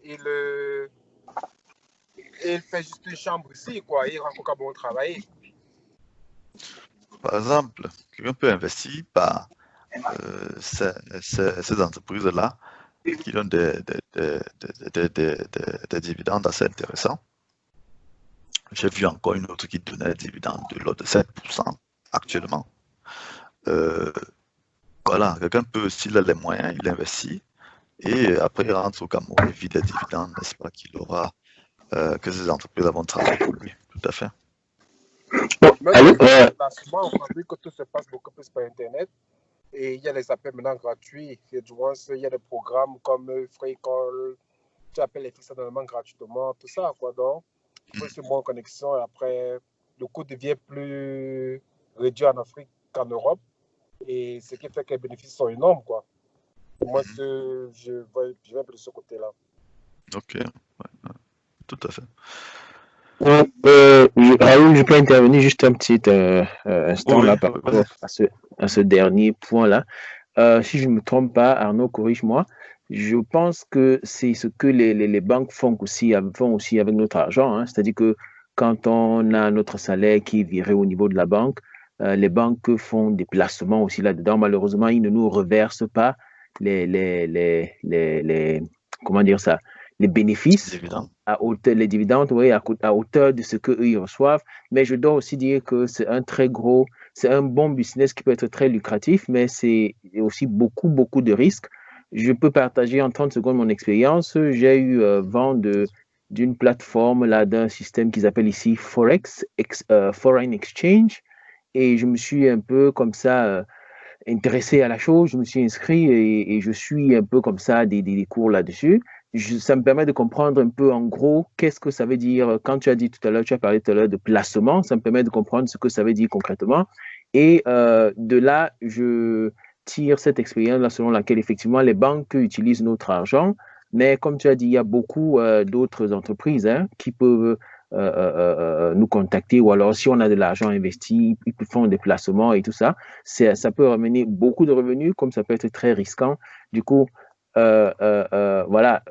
il fait juste une chambre ici, quoi. Il rentre au Cameroun travailler. Par exemple, quelqu'un peut investir par ces entreprises-là qui donnent des dividendes assez intéressants. J'ai vu encore une autre qui donnait des dividendes de l'ordre de 7% actuellement. Voilà, quelqu'un peut, s'il a les moyens, il investit et après il rentre au Cameroun et vit des dividendes, n'est-ce pas, qu'il aura, que ces entreprises vont travailler pour lui. Tout à fait. Souvent, on a vu que tout se passe beaucoup plus par Internet. Et il y a les appels maintenant gratuits. Il y a des programmes comme FreeCall, tu appelles les fixes anonymes gratuitement, tout ça, quoi. Donc, il faut une bonne connexion et après, le coût devient plus réduit en Afrique qu'en Europe. Et ce qui fait que les bénéfices sont énormes, quoi. Moi, je vais un peu de ce côté-là. Ok, ouais, tout à fait. Raoul, je peux intervenir juste un petit instant là par rapport à ce dernier point-là. Si je ne me trompe pas, Arnaud, corrige-moi. Je pense que c'est ce que les banques font aussi avec notre argent. Hein. C'est-à-dire que quand on a notre salaire qui est viré au niveau de la banque, les banques font des placements aussi là-dedans. Malheureusement, ils ne nous reversent pas comment dire ça, les bénéfices, les dividendes, oui, à hauteur de ce qu'eux ils reçoivent. Mais je dois aussi dire que c'est un bon business qui peut être très lucratif, mais c'est aussi beaucoup de risques. Je peux partager en 30 secondes mon expérience. J'ai eu vent d'une plateforme, là, d'un système qu'ils appellent ici Forex, Foreign Exchange, et je me suis un peu comme ça intéressé à la chose, je me suis inscrit et je suis un peu comme ça des cours là-dessus. Ça me permet de comprendre un peu en gros qu'est-ce que ça veut dire. Quand tu as parlé tout à l'heure de placement, ça me permet de comprendre ce que ça veut dire concrètement. Et de là, je tire cette expérience-là selon laquelle effectivement les banques utilisent notre argent. Mais comme tu as dit, il y a beaucoup d'autres entreprises qui peuvent nous contacter, ou alors si on a de l'argent investi, ils font des placements et tout ça. Ça peut ramener beaucoup de revenus, comme ça peut être très risquant. Du coup, voilà,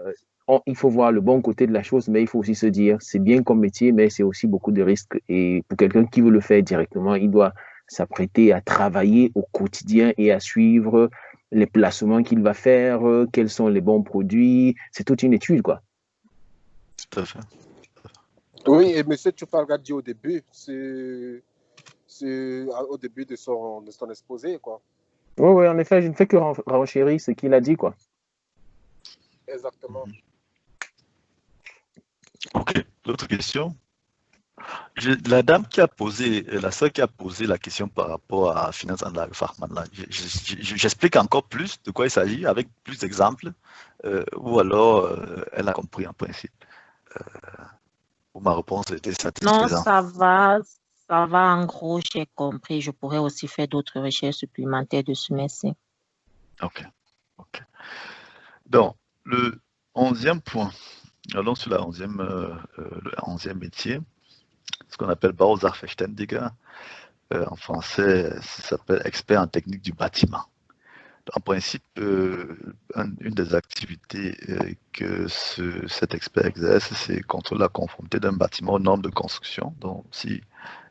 il faut voir le bon côté de la chose, mais il faut aussi se dire, c'est bien comme métier, mais c'est aussi beaucoup de risques. Et pour quelqu'un qui veut le faire directement, il doit s'apprêter à travailler au quotidien et à suivre les placements qu'il va faire, quels sont les bons produits. C'est toute une étude, quoi. Tout à fait. Oui, et monsieur Tchoufalga dit au début, au début de son exposé, quoi. Oui, en effet, je ne fais que renchérir ce qu'il a dit, quoi. Exactement. Ok, d'autres questions? La dame qui a posé, la sœur qui a posé la question par rapport à Finance and Farman, là, j'explique encore plus de quoi il s'agit avec plus d'exemples, ou alors elle a compris en principe. Ou ma réponse était satisfaisante. Non, ça va en gros, j'ai compris. Je pourrais aussi faire d'autres recherches supplémentaires dessus, merci. Ok. Donc, le 11e point, allons sur le 11e métier, ce qu'on appelle Bausachverständiger. En français, ça s'appelle expert en technique du bâtiment. En principe, une des activités que cet expert exerce, c'est contrôler la conformité d'un bâtiment aux normes de construction. Donc, si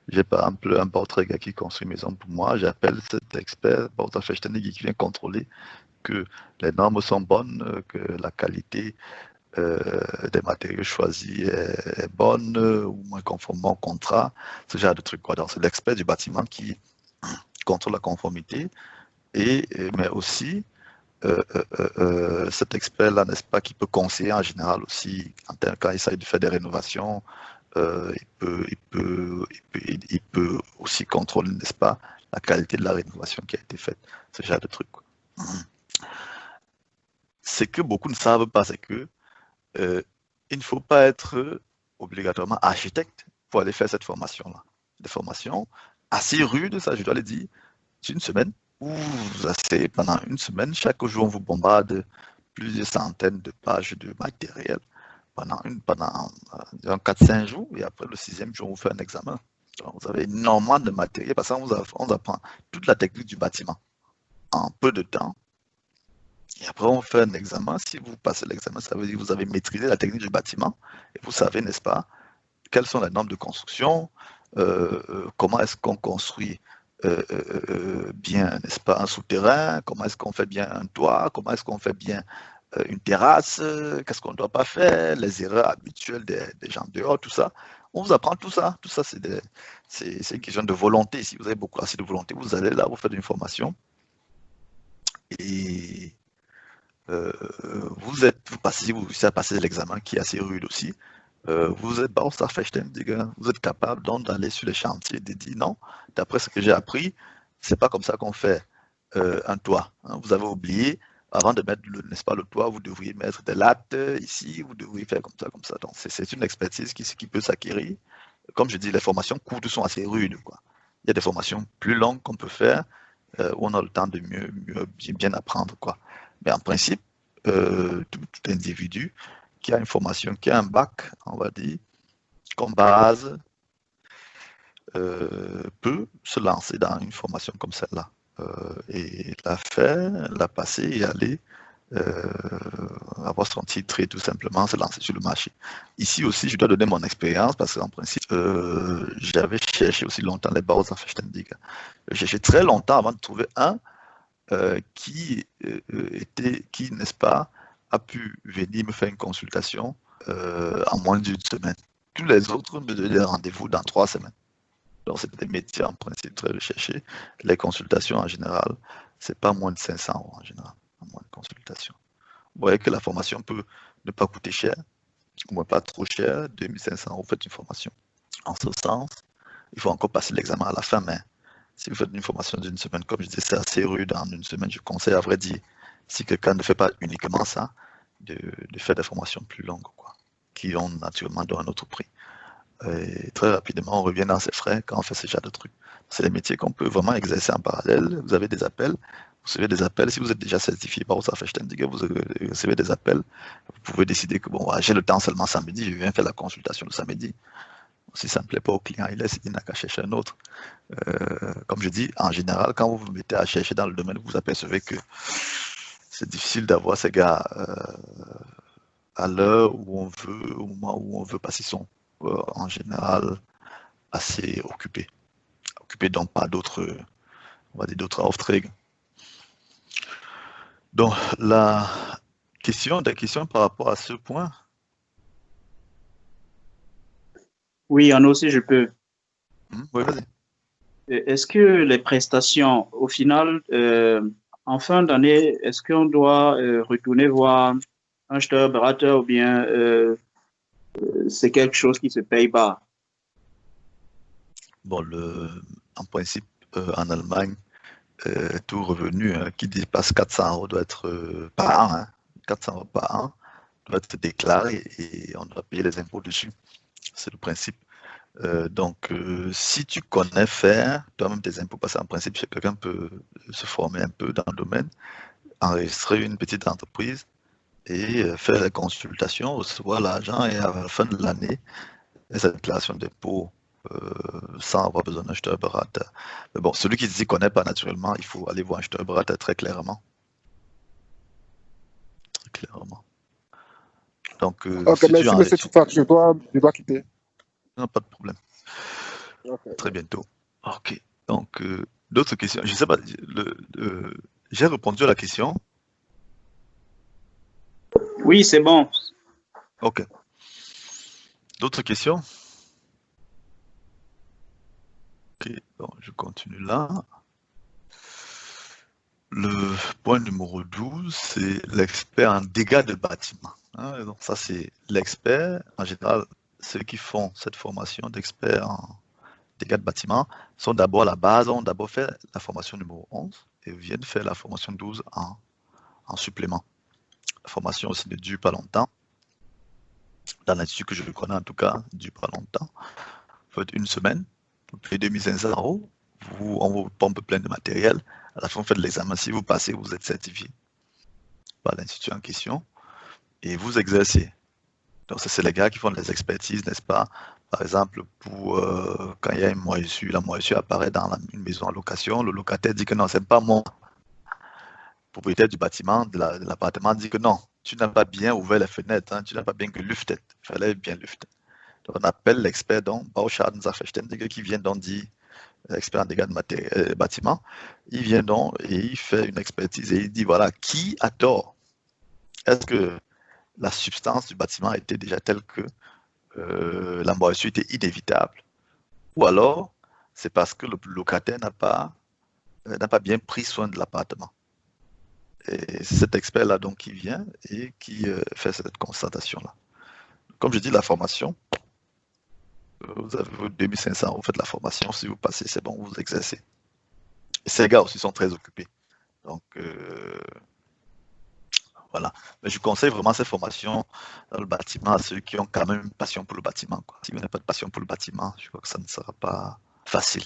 j'ai par exemple un portrait qui construit une maison pour moi, j'appelle cet expert Bausachverständiger qui vient contrôler que les normes sont bonnes, que la qualité des matériaux choisis est bonne, ou moins conformément au contrat, ce genre de trucs. Donc, c'est l'expert du bâtiment qui contrôle la conformité, mais aussi cet expert-là, n'est-ce pas, qui peut conseiller en général aussi, quand il s'agit de faire des rénovations, il peut aussi contrôler, n'est-ce pas, la qualité de la rénovation qui a été faite, ce genre de trucs. Ce que beaucoup ne savent pas, c'est que il ne faut pas être obligatoirement architecte pour aller faire cette formation-là. Des formations assez rudes, ça je dois le dire, une semaine, où pendant une semaine, chaque jour on vous bombarde plusieurs centaines de pages de matériel pendant 4-5 jours, et après le 6e jour, on vous fait un examen. Donc, vous avez énormément de matériel parce qu'on vous apprend toute la technique du bâtiment en peu de temps. Et après, on fait un examen. Si vous passez l'examen, ça veut dire que vous avez maîtrisé la technique du bâtiment et vous savez, n'est-ce pas, quelles sont les normes de construction, comment est-ce qu'on construit bien, n'est-ce pas, un souterrain, comment est-ce qu'on fait bien un toit, comment est-ce qu'on fait bien une terrasse, qu'est-ce qu'on ne doit pas faire, les erreurs habituelles des gens dehors, tout ça. On vous apprend tout ça. Tout ça, c'est une question de volonté. Si vous avez beaucoup assez de volonté, vous allez là, vous faites une formation et vous avez passé l'examen qui est assez rude aussi. Vous êtes vous êtes capable donc d'aller sur les chantiers et de dire non, d'après ce que j'ai appris, c'est pas comme ça qu'on fait un toit. Hein. Vous avez oublié, avant de mettre n'est-ce pas, le toit, vous devriez mettre des lattes ici, vous devriez faire comme ça, comme ça. Donc c'est une expertise qui peut s'acquérir. Comme je dis, les formations courtes sont assez rudes, quoi. Il y a des formations plus longues qu'on peut faire où on a le temps de bien apprendre, quoi. Mais en principe, tout individu qui a une formation, qui a un bac, on va dire, comme base, peut se lancer dans une formation comme celle-là. Et la faire, la passer et aller avoir son titre et tout simplement se lancer sur le marché. Ici aussi, je dois donner mon expérience parce qu'en principe, j'avais cherché aussi longtemps les Bausachverständiger. J'ai cherché très longtemps avant de trouver un qui, n'est-ce pas, a pu venir me faire une consultation en moins d'une semaine. Tous les autres me donnaient rendez-vous dans 3 semaines. Donc, c'est des métiers en principe très recherchés. Les consultations en général, c'est pas moins de 500 € en général, en moins de consultations. Vous voyez que la formation peut ne pas coûter cher, ou moins pas trop cher, 2500 €, vous faites une formation. En ce sens, il faut encore passer l'examen à la fin, mais si vous faites une formation d'une semaine, comme je disais, c'est assez rude en une semaine. Je conseille, à vrai dire, si quelqu'un ne fait pas uniquement ça, de faire des formations plus longues, quoi, qui ont naturellement un autre prix. Et très rapidement, on revient dans ses frais quand on fait ce genre de trucs. C'est des métiers qu'on peut vraiment exercer en parallèle. Vous avez des appels, vous recevez des appels. Si vous êtes déjà certifié par Bausachverständiger, vous recevez des appels. Vous pouvez décider que bon, j'ai le temps seulement samedi, je viens faire la consultation le samedi. Si ça ne plaît pas au client, il n'a qu'à chercher un autre. Comme je dis, en général, quand vous vous mettez à chercher dans le domaine, vous apercevez que c'est difficile d'avoir ces gars à l'heure où on veut, au moment où on veut, parce qu'ils sont en général assez occupés. Occupés donc par d'autres, on va dire d'autres aufträge. Donc des questions par rapport à ce point. Oui, Arnaud, si je peux. Oui, vas-y. Est-ce que les prestations, au final, en fin d'année, est-ce qu'on doit retourner voir un steuerberater ou bien c'est quelque chose qui se paye pas? Bon, en principe, en Allemagne, tout revenu qui dépasse 400 € doit être par an, 400 € par an doit être déclaré et on doit payer les impôts dessus. C'est le principe. Donc, si tu connais faire toi-même tes impôts, parce qu'en principe, quelqu'un peut se former un peu dans le domaine, enregistrer une petite entreprise et faire les consultations, recevoir l'argent et à la fin de l'année, sa déclaration d'impôt sans avoir besoin d'un steuerberater. Mais bon, celui qui ne s'y connaît pas naturellement, il faut aller voir un steuerberater très clairement. Très clairement. Donc, ok, si merci, monsieur Tufak, je dois quitter. Non, pas de problème. Okay. Très bientôt. Ok. Donc, d'autres questions. Je ne sais pas, j'ai répondu à la question. Oui, c'est bon. Ok. D'autres questions? Ok, bon, je continue là. Le point numéro 12, c'est l'expert en dégâts de bâtiment. Donc ça, c'est l'expert. En général, ceux qui font cette formation d'expert en dégâts de bâtiment sont d'abord à la base, ont d'abord fait la formation numéro 11 et viennent faire la formation 12 en supplément. La formation aussi ne dure pas longtemps. Dans l'institut que je connais, en tout cas, ne dure pas longtemps. Vous faites une semaine, vous payez 2500 €, on vous pompe plein de matériel. À la fin, vous faites l'examen. Si vous passez, vous êtes certifié par l'institut en question et vous exercez. Donc, c'est les gars qui font les expertises, n'est-ce pas? Par exemple, pour quand il y a une moisissure, la moisissure apparaît dans une maison en location, le locataire dit que non, c'est pas moi. Le propriétaire du bâtiment, de l'appartement, dit que non, tu n'as pas bien ouvert les fenêtres, tu n'as pas bien gelüftet. Il fallait bien lufter. Donc, on appelle l'expert, donc, Bauschaden-Sachverständiger, qui vient donc dire, expert en dégâts de bâtiment, il vient donc et il fait une expertise et il dit, voilà, qui a tort? Est-ce que la substance du bâtiment était déjà telle que la moisissure était inévitable? Ou alors, c'est parce que le locataire n'a pas bien pris soin de l'appartement. Et c'est cet expert-là donc qui vient et qui fait cette constatation-là. Comme je dis, la formation, vous avez vos 2500 €, vous faites la formation, si vous passez, c'est bon, vous exercez. Et ces gars aussi sont très occupés. Donc, voilà. Mais je conseille vraiment ces formations dans le bâtiment à ceux qui ont quand même une passion pour le bâtiment. Si vous n'avez pas de passion pour le bâtiment, je crois que ça ne sera pas facile.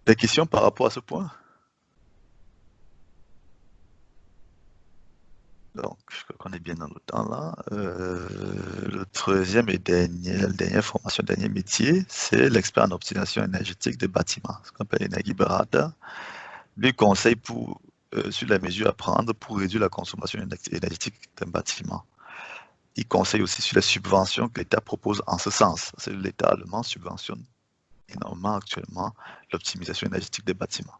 Des questions par rapport à ce point? Donc, je crois qu'on est bien dans le temps là. Le troisième et la dernière formation, dernier métier, c'est l'expert en optimisation énergétique des bâtiments, ce qu'on appelle Energieberater. Lui conseille sur les mesures à prendre pour réduire la consommation énergétique d'un bâtiment. Il conseille aussi sur les subventions que l'État propose en ce sens. L'État allemand subventionne énormément actuellement l'optimisation énergétique des bâtiments.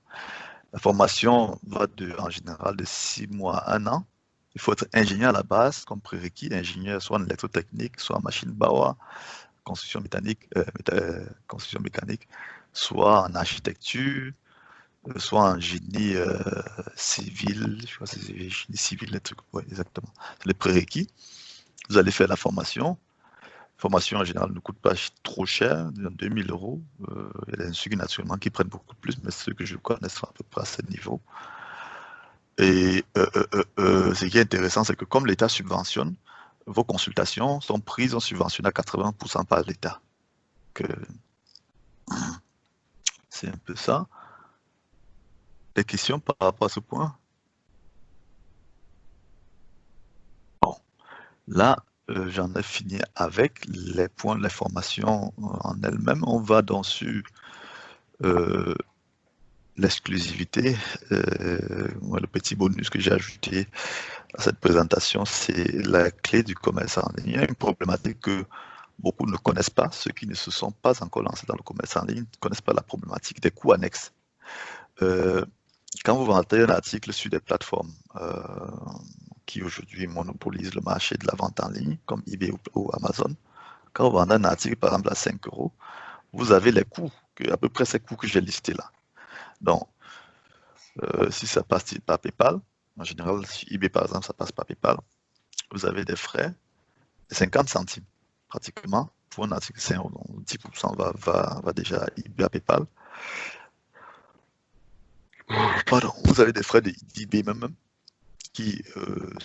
La formation va en général de 6 mois à 1 an. Il faut être ingénieur à la base, comme prérequis, ingénieur soit en électrotechnique, soit en machine bauer, construction mécanique, soit en architecture, soit en génie civil, je crois que c'est génie civil, les trucs, oui, exactement. C'est les prérequis. Vous allez faire la formation. La formation en général ne coûte pas trop cher, 2000 €. Il y a des instituts naturellement qui prennent beaucoup plus, mais ceux que je connais sont à peu près à ce niveau. Et ce qui est intéressant, c'est que comme l'État subventionne, vos consultations sont prises en subventionnées à 80% par l'État. C'est un peu ça. Des questions par rapport à ce point? Bon, là, j'en ai fini avec les points de la formation en elle-même. On va donc sur l'exclusivité. Le petit bonus que j'ai ajouté à cette présentation, c'est la clé du commerce en ligne. Il y a une problématique que beaucoup ne connaissent pas. Ceux qui ne se sont pas encore lancés dans le commerce en ligne ne connaissent pas la problématique des coûts annexes. Quand vous vendez un article sur des plateformes qui aujourd'hui monopolisent le marché de la vente en ligne, comme eBay ou Amazon, Quand vous vendez un article, par exemple, à 5 €, vous avez les coûts, à peu près ces coûts que j'ai listés là. Donc, si ça passe par PayPal, en général, sur eBay, par exemple, ça passe par PayPal, vous avez des frais de 50 centimes, pratiquement, pour un article 5 €. Donc, 10% va déjà à PayPal. Pardon, vous avez des frais d'eBay même, qui,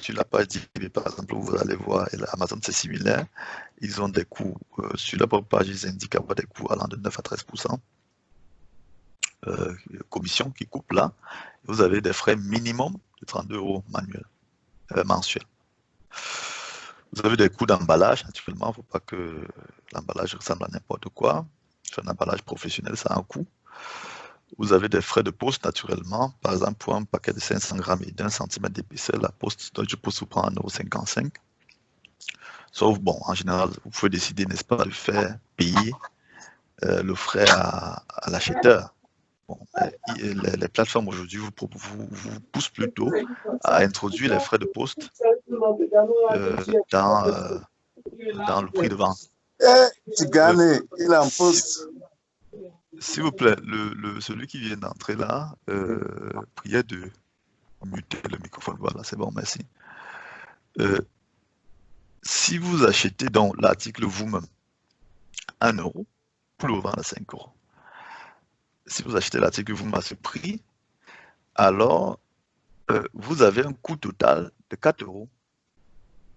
sur la page d'eBay, par exemple, vous allez voir, et Amazon, c'est similaire, ils ont des coûts, sur la page, ils indiquent avoir des coûts allant de 9 à 13%, commission qui coupe là, vous avez des frais minimum de 32 € mensuels. Vous avez des coûts d'emballage, naturellement, il ne faut pas que l'emballage ressemble à n'importe quoi. C'est un emballage professionnel, ça a un coût. Vous avez des frais de poste, naturellement. Par exemple, pour un paquet de 500 grammes et d'1 cm d'épaisseur, la poste, Deutsche Post vous prend 1,55 €. Sauf, bon, en général, vous pouvez décider, n'est-ce pas, de faire payer le frais à l'acheteur. Bon, les plateformes aujourd'hui vous poussent plutôt à introduire les frais de poste dans le prix de vente. Il est en poste. S'il vous plaît, celui qui vient d'entrer là, priez de muter le microphone. Voilà, c'est bon, merci. Si vous achetez donc l'article vous-même 1 €, pour le vendre à 5 €. Si vous achetez l'article vous-même à ce prix, alors vous avez un coût total de 4 €.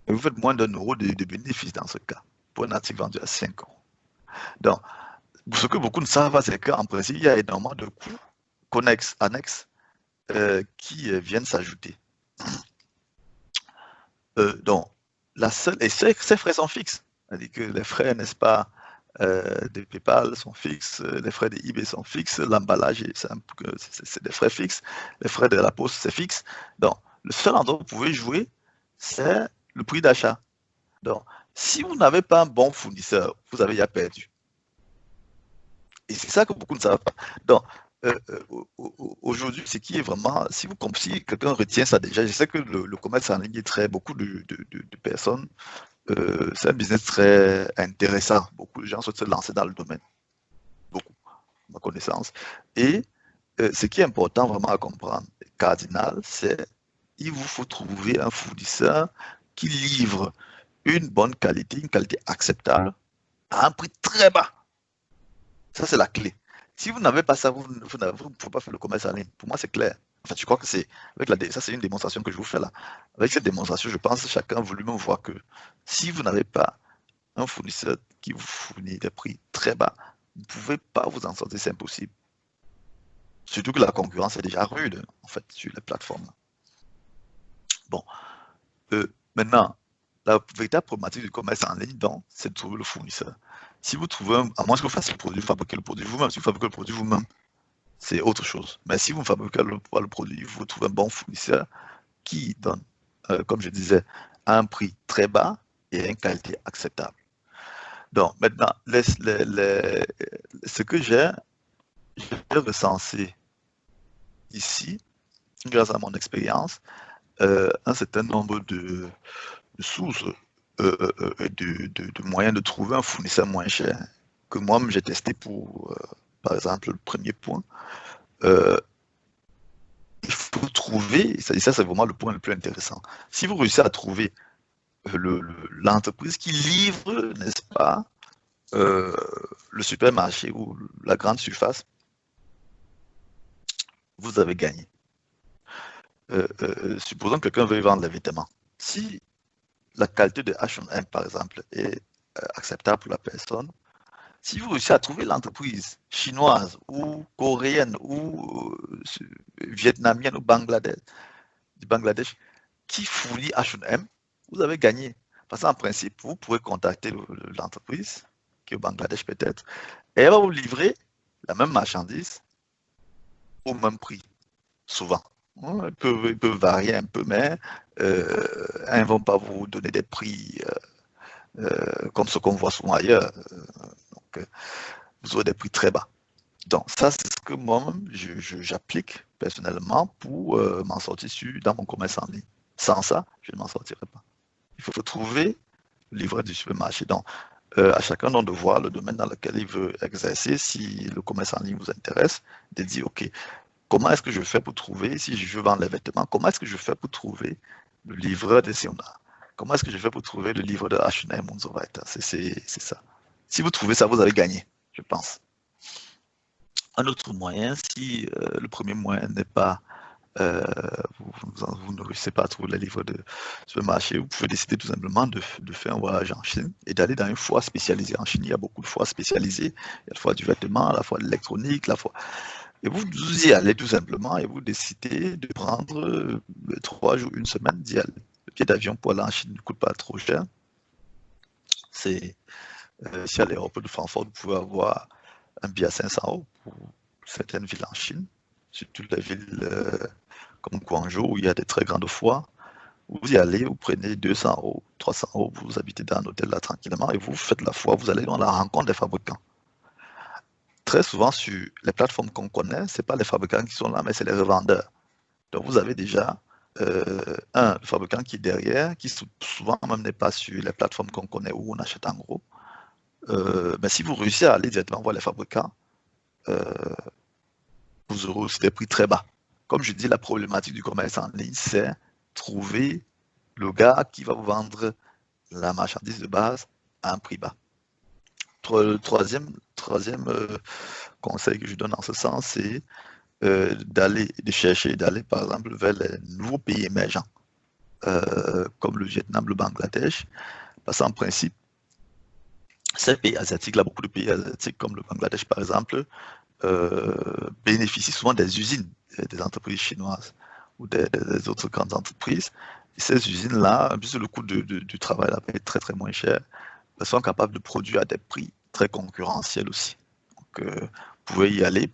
Et vous faites moins d'1 € de bénéfice dans ce cas, pour un article vendu à 5 €. Donc, ce que beaucoup ne savent pas, c'est qu'en principe, il y a énormément de coûts annexes qui viennent s'ajouter. Donc, ces frais sont fixes. C'est-à-dire que les frais, n'est-ce pas, de PayPal sont fixes, les frais de eBay sont fixes, l'emballage, c'est des frais fixes, les frais de la poste, c'est fixe. Donc, le seul endroit où vous pouvez jouer, c'est le prix d'achat. Donc, si vous n'avez pas un bon fournisseur, vous avez déjà perdu. Et c'est ça que beaucoup ne savent pas. Donc, aujourd'hui, ce qui est vraiment, si quelqu'un retient ça déjà, je sais que le commerce en ligne est très, beaucoup de personnes, c'est un business très intéressant. Beaucoup de gens sont se lancer dans le domaine. Beaucoup, à ma connaissance. Et ce qui est important vraiment à comprendre, cardinal, c'est il vous faut trouver un fournisseur qui livre une bonne qualité, une qualité acceptable, à un prix très bas. Ça, c'est la clé. Si vous n'avez pas ça, vous ne pouvez pas faire le commerce en ligne. Pour moi, c'est clair. En fait, je crois que ça, c'est une démonstration que je vous fais là. Avec cette démonstration, je pense que chacun a voulu me voir que si vous n'avez pas un fournisseur qui vous fournit des prix très bas, vous ne pouvez pas vous en sortir, c'est impossible. Surtout que la concurrence est déjà rude, en fait, sur les plateformes. Bon. Maintenant, la véritable problématique du commerce en ligne, donc, c'est de trouver le fournisseur. Si vous trouvez, à moins que vous fassiez fabriquer le produit vous-même, si vous fabriquez le produit vous-même, c'est autre chose. Mais si vous fabriquez le produit, vous trouvez un bon fournisseur qui donne, comme je disais, un prix très bas et une qualité acceptable. Donc, maintenant, ce que j'ai recensé ici, grâce à mon expérience, un certain nombre de sources de moyens de trouver un fournisseur moins cher que moi-même j'ai testé pour, par exemple, le premier point. Il faut trouver, ça c'est vraiment le point le plus intéressant. Si vous réussissez à trouver l'entreprise qui livre, n'est-ce pas, le supermarché ou la grande surface, vous avez gagné. Supposons que quelqu'un veuille vendre les vêtements. Si la qualité de H&M, par exemple, est acceptable pour la personne, si vous réussissez à trouver l'entreprise chinoise ou coréenne ou vietnamienne ou du Bangladesh qui fournit H&M, vous avez gagné. Parce qu'en principe, vous pourrez contacter l'entreprise, qui est au Bangladesh peut-être, et elle va vous livrer la même marchandise au même prix, souvent. Ils peuvent varier un peu, mais ils ne vont pas vous donner des prix comme ce qu'on voit souvent ailleurs. Donc, vous aurez des prix très bas. Donc, ça, c'est ce que moi-même, j'applique personnellement pour m'en sortir dans mon commerce en ligne. Sans ça, je ne m'en sortirai pas. Il faut trouver le livret du supermarché. Donc, à chacun donc de voir le domaine dans lequel il veut exercer, si le commerce en ligne vous intéresse, de dire, OK, comment est-ce que je fais pour trouver, si je veux vendre les vêtements, comment est-ce que je fais pour trouver le livreur de Siona? Comment est-ce que je fais pour trouver le livre de H&M Monzovaita? C'est ça. Si vous trouvez ça, vous avez gagné, je pense. Un autre moyen, si le premier moyen n'est pas, vous ne réussissez pas à trouver les livres de ce marché, vous pouvez décider tout simplement de faire un voyage en Chine et d'aller dans une foire spécialisée. En Chine, il y a beaucoup de foires spécialisées. Il y a la foire du vêtement, la foire de l'électronique, la foire... Et vous y allez tout simplement et vous décidez de prendre 3 jours, 1 semaine d'y aller. Le billet d'avion pour aller en Chine ne coûte pas trop cher. C'est ici à l'aéroport de Francfort, vous pouvez avoir un billet à 500 € pour certaines villes en Chine, surtout les villes comme Guangzhou où il y a des très grandes foires. Vous y allez, vous prenez 200 €, 300 €, vous habitez dans un hôtel là tranquillement et vous faites la foire, vous allez dans la rencontre des fabricants. Très souvent sur les plateformes qu'on connaît, ce n'est pas les fabricants qui sont là, mais c'est les revendeurs. Donc vous avez déjà un fabricant qui est derrière, qui souvent même n'est pas sur les plateformes qu'on connaît où on achète en gros. Mais si vous réussissez à aller directement voir les fabricants, vous aurez aussi des prix très bas. Comme je dis, la problématique du commerce en ligne, c'est trouver le gars qui va vous vendre la marchandise de base à un prix bas. Troisième conseil que je donne en ce sens, c'est de chercher, d'aller par exemple vers les nouveaux pays émergents, comme le Vietnam, le Bangladesh, parce qu'en principe, ces pays asiatiques, là, beaucoup de pays asiatiques comme le Bangladesh par exemple, bénéficient souvent des usines des entreprises chinoises ou des autres grandes entreprises. Et ces usines-là, puisque le coût du travail là est très très moins cher, sont capables de produire à des prix très concurrentiels aussi. Donc, vous pouvez y aller,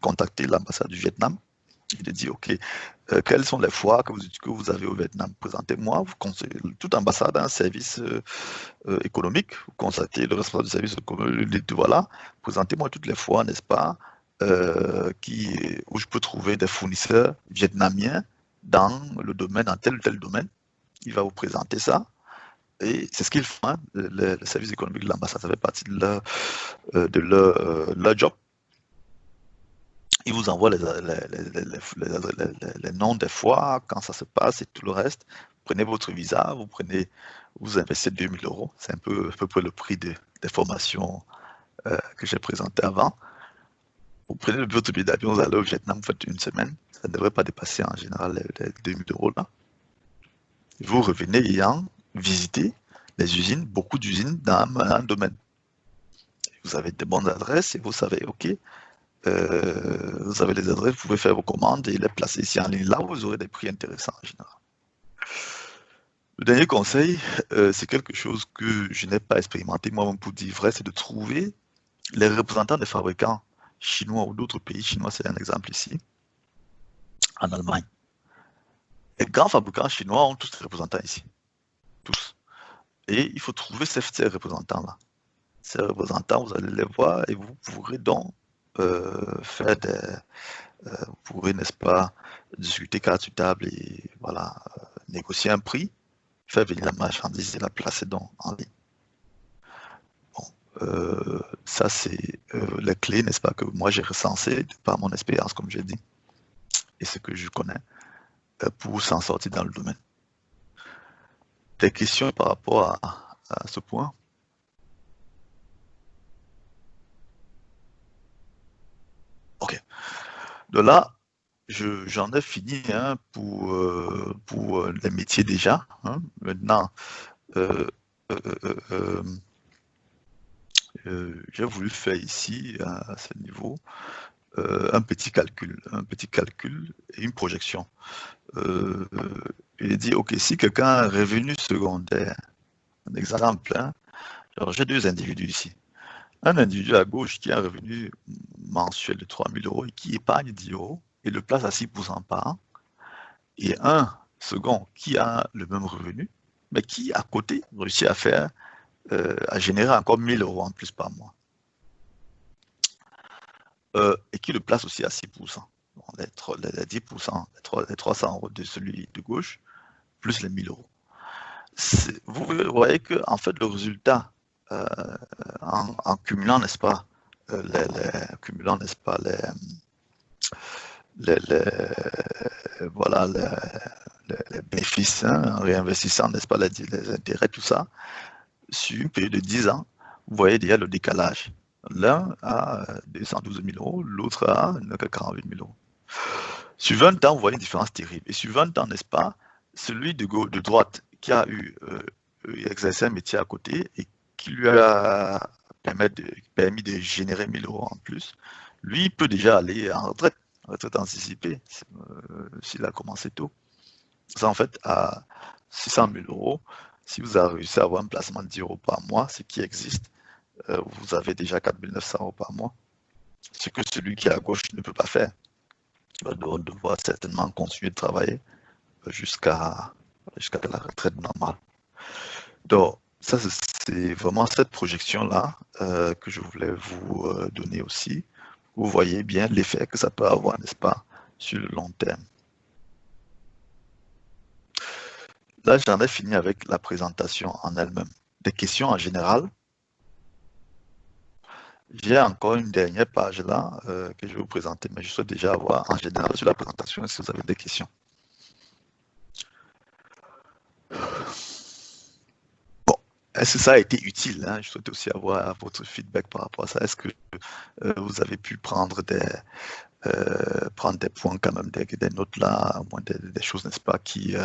contacter l'ambassade du Vietnam et de dire, OK, quelles sont les foires que vous avez au Vietnam? Présentez-moi. Toute ambassade a un service économique. Vous contactez le responsable du service économique, lui dites, voilà, présentez-moi toutes les foires, n'est-ce pas, où je peux trouver des fournisseurs vietnamiens dans le domaine, dans tel ou tel domaine. Il va vous présenter ça. Et c'est ce qu'ils font, hein. Le service économique de l'ambassade, ça fait partie de leur job. Ils vous envoient les noms des foires, quand ça se passe et tout le reste. Prenez votre visa, vous investissez 2 000 €. C'est à peu près le prix des formations que j'ai présentées avant. Vous prenez votre billet d'avion, vous allez au Vietnam, vous faites 1 semaine. Ça ne devrait pas dépasser en général les 2 000 € là. Vous revenez ayant visité les usines, beaucoup d'usines dans un domaine. Vous avez des bonnes adresses et vous savez, OK, vous avez les adresses, vous pouvez faire vos commandes et les placer ici en ligne. Là, vous aurez des prix intéressants en général. Le dernier conseil, c'est quelque chose que je n'ai pas expérimenté moi-même pour dire vrai, c'est de trouver les représentants des fabricants chinois ou d'autres pays. Chinois, c'est un exemple ici, en Allemagne. Les grands fabricants chinois ont tous des représentants ici. Tous. Et il faut trouver ces représentants-là. Ces représentants, vous allez les voir et vous pourrez donc faire vous pourrez, n'est-ce pas, discuter carte sur table et voilà, négocier un prix, faire venir la marchandise et la placer donc en ligne. Bon, ça c'est les clés, n'est-ce pas, que moi j'ai recensées par mon expérience, comme j'ai dit, et ce que je connais pour s'en sortir dans le domaine. Des questions par rapport à ce point? Ok. De là, j'en ai fini hein, pour les métiers déjà. Hein. Maintenant, j'ai voulu faire ici, à ce niveau, un petit calcul et une projection. Il dit, OK, si quelqu'un a un revenu secondaire, un exemple, hein, j'ai 2 individus ici. Un individu à gauche qui a un revenu mensuel de 3 000 € et qui épargne 10 € et le place à 6% par an, et un second qui a le même revenu, mais qui à côté réussit à générer encore 1 000 € en plus par mois. Et qui le place aussi à 6%. Donc les 10%, les 300 € de celui de gauche, plus les 1 000 €. vous voyez que en fait le résultat en cumulant, n'est-ce pas, cumulant, n'est-ce pas, voilà, les bénéfices, hein, en réinvestissant, n'est-ce pas, les intérêts, tout ça, sur une période de 10 ans, vous voyez déjà le décalage. L'un a 212 000 euros, l'autre a 48 000 euros. Sur 20 ans, vous voyez une différence terrible. Et sur 20 ans, n'est-ce pas, celui de droite qui a exercé un métier à côté et qui lui a permis de générer 1 000 euros en plus, lui, il peut déjà aller en retraite anticipée, s'il a commencé tôt. Ça, en fait, à 600 000 euros, si vous avez réussi à avoir un placement de 10 euros par mois, ce qui existe, vous avez déjà 4 900 euros par mois. Ce que celui qui est à gauche ne peut pas faire. Il va devoir certainement continuer de travailler jusqu'à la retraite normale. Donc, ça, c'est vraiment cette projection-là que je voulais vous donner aussi. Vous voyez bien l'effet que ça peut avoir, n'est-ce pas, sur le long terme. Là, j'en ai fini avec la présentation en elle-même. Des questions en général. J'ai encore une dernière page là que je vais vous présenter, mais je souhaite déjà avoir en général sur la présentation. Est-ce que vous avez des questions? Bon, est-ce que ça a été utile, hein? Je souhaite aussi avoir votre feedback par rapport à ça. Est-ce que vous avez pu prendre des points quand même, des notes là, au moins des choses, n'est-ce pas, qui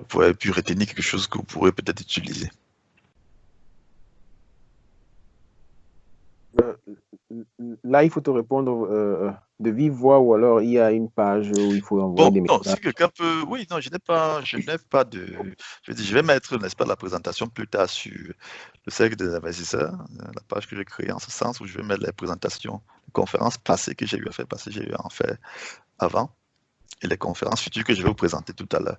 vous avez pu retenir quelque chose que vous pourrez peut-être utiliser? Là, il faut te répondre de vive voix ou alors il y a une page où il faut envoyer des messages. Non, si quelqu'un peut... Oui, non, je n'ai pas de... Je vais mettre, n'est-ce pas, la présentation plus tard sur le cercle des investisseurs, la page que j'ai créée en ce sens, où je vais mettre les présentations, les conférences passées que j'ai eu à faire, parce que j'ai eu à en faire avant, et les conférences futures que je vais vous présenter tout à l'heure.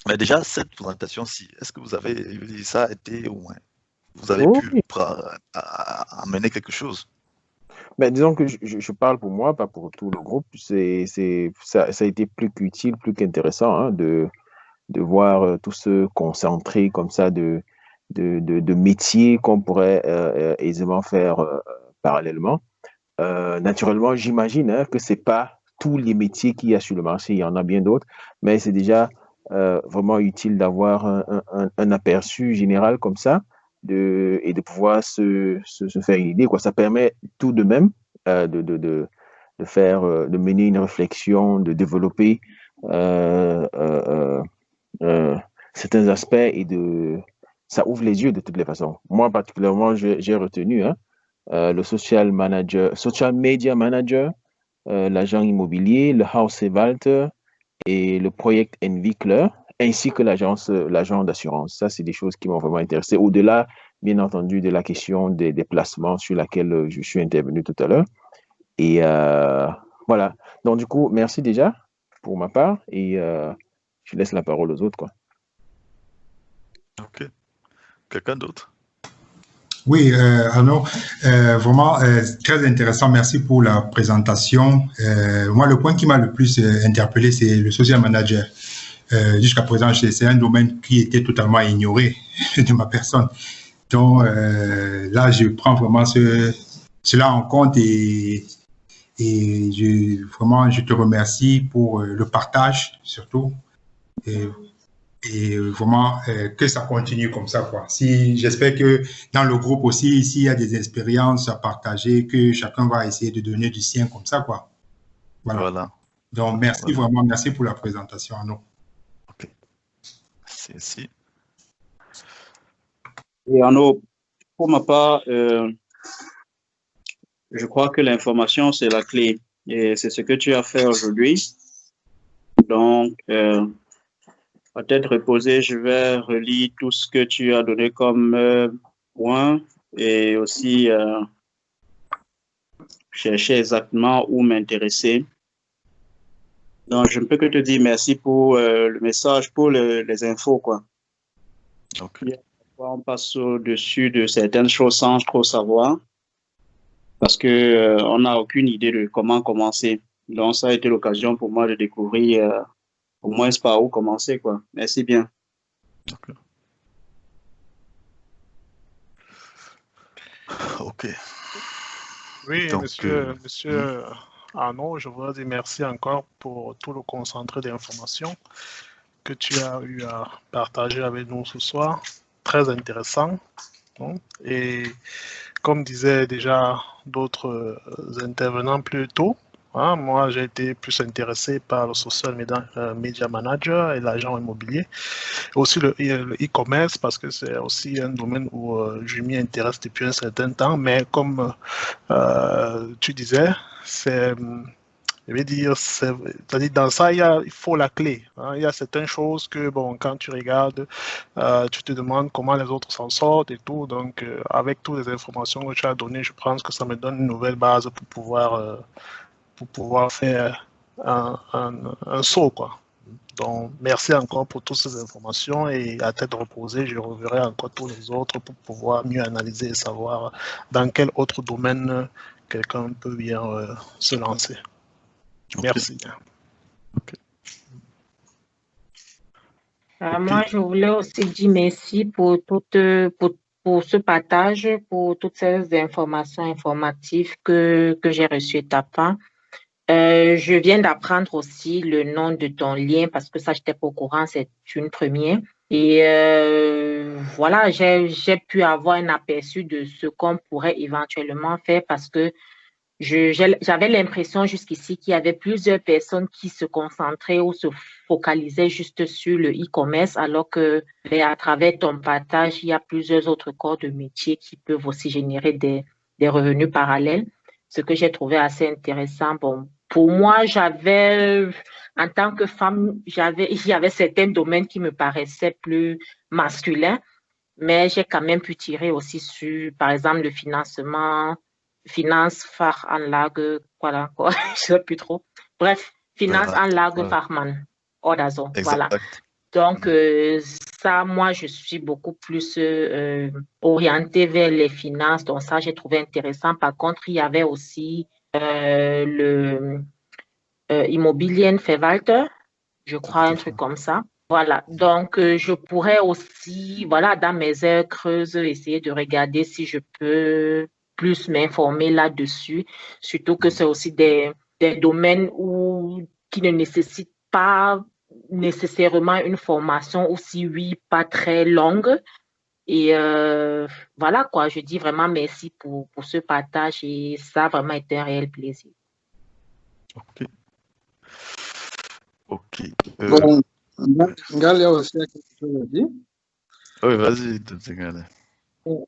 Mais déjà, cette présentation-ci, est-ce que vous avez... Ça a été au moins... Vous avez pu amener quelque chose? Ben, disons que je parle pour moi, pas pour tout le groupe. Ça a été plus qu'utile, plus qu'intéressant, hein, de voir tous se concentrer comme ça de métiers qu'on pourrait aisément faire parallèlement. Naturellement, j'imagine hein, que ce n'est pas tous les métiers qu'il y a sur le marché, il y en a bien d'autres, mais c'est déjà vraiment utile d'avoir un aperçu général comme ça. Et de pouvoir se faire une idée, quoi. Ça permet tout de même de mener une réflexion, de développer certains aspects et ça ouvre les yeux de toutes les façons. Moi, particulièrement, j'ai retenu le social media manager, l'agent immobilier, le House Verwalter et le Project Entwickler, ainsi que l'agent d'assurance. Ça, c'est des choses qui m'ont vraiment intéressé. Au-delà, bien entendu, de la question des placements sur laquelle je suis intervenu tout à l'heure. Et voilà. Donc, du coup, merci déjà pour ma part et je laisse la parole aux autres, quoi. Ok. Quelqu'un d'autre? Oui, Arnaud, vraiment très intéressant. Merci pour la présentation. Moi, le point qui m'a le plus interpellé, c'est le social manager. Jusqu'à présent, c'est un domaine qui était totalement ignoré de ma personne. Donc là, je prends vraiment cela en compte et vraiment, je te remercie pour le partage surtout. Et vraiment que ça continue comme ça, quoi. J'espère que dans le groupe aussi, s'il y a des expériences à partager, que chacun va essayer de donner du sien comme ça, quoi. Voilà. Donc, merci vraiment, merci pour la présentation, Arnaud. Ok. Merci. Et Arnaud, pour ma part, je crois que l'information, c'est la clé. Et c'est ce que tu as fait aujourd'hui. Donc, à tête reposée, je vais relire tout ce que tu as donné comme point et aussi chercher exactement où m'intéresser. Donc, je ne peux que te dire merci pour le message, pour les infos, quoi. Okay. On passe au-dessus de certaines choses sans trop savoir parce qu'on n'a aucune idée de comment commencer. Donc, ça a été l'occasion pour moi de découvrir au moins par où commencer, quoi. Merci bien. Okay. Ok. Oui, donc, monsieur Arnaud, je voudrais dire merci encore pour tout le concentré d'informations que tu as eu à partager avec nous ce soir. Très intéressant. Et comme disaient déjà d'autres intervenants plus tôt, moi j'ai été plus intéressé par le social media manager et l'agent immobilier, aussi le e-commerce parce que c'est aussi un domaine où je m'y intéresse depuis un certain temps, mais comme tu disais, c'est... Je vais dire, c'est-à-dire dans ça, il faut la clé. Il y a certaines choses que, bon, quand tu regardes, tu te demandes comment les autres s'en sortent et tout. Donc, avec toutes les informations que tu as données, je pense que ça me donne une nouvelle base pour pouvoir faire un saut, quoi. Donc, merci encore pour toutes ces informations et à tête reposée, je reverrai encore tous les autres pour pouvoir mieux analyser et savoir dans quel autre domaine quelqu'un peut bien se lancer. Merci. Okay. Moi, je voulais aussi dire merci pour ce partage, pour toutes ces informations informatives que j'ai reçues de ta part. Je viens d'apprendre aussi le nom de ton lien parce que ça, je n'étais pas au courant, c'est une première. Et voilà, j'ai pu avoir un aperçu de ce qu'on pourrait éventuellement faire parce que j'avais l'impression jusqu'ici qu'il y avait plusieurs personnes qui se concentraient ou se focalisaient juste sur le e-commerce, alors que à travers ton partage, il y a plusieurs autres corps de métier qui peuvent aussi générer des revenus parallèles, ce que j'ai trouvé assez intéressant. Bon, pour moi, en tant que femme, il y avait certains domaines qui me paraissaient plus masculins, mais j'ai quand même pu tirer aussi sur, par exemple, le financement, Finanzfachanlage, voilà, quoi, je ne sais plus trop. Bref, Finanzanlagefachmann oder so, voilà. Donc, ça, moi, je suis beaucoup plus orientée vers les finances, donc ça, j'ai trouvé intéressant. Par contre, il y avait aussi le Immobilienverwalter, je crois, un truc comme ça. Voilà, donc je pourrais aussi, voilà, dans mes heures creuses, essayer de regarder si je peux plus m'informer là-dessus, surtout que c'est aussi des domaines qui ne nécessitent pas nécessairement une formation aussi, oui, pas très longue. Et voilà, quoi, je dis vraiment merci pour ce partage et ça a vraiment été un réel plaisir. Ok. Ok. Bon, Ngal a aussi quelque chose à dire. Oui, vas-y, Ngal.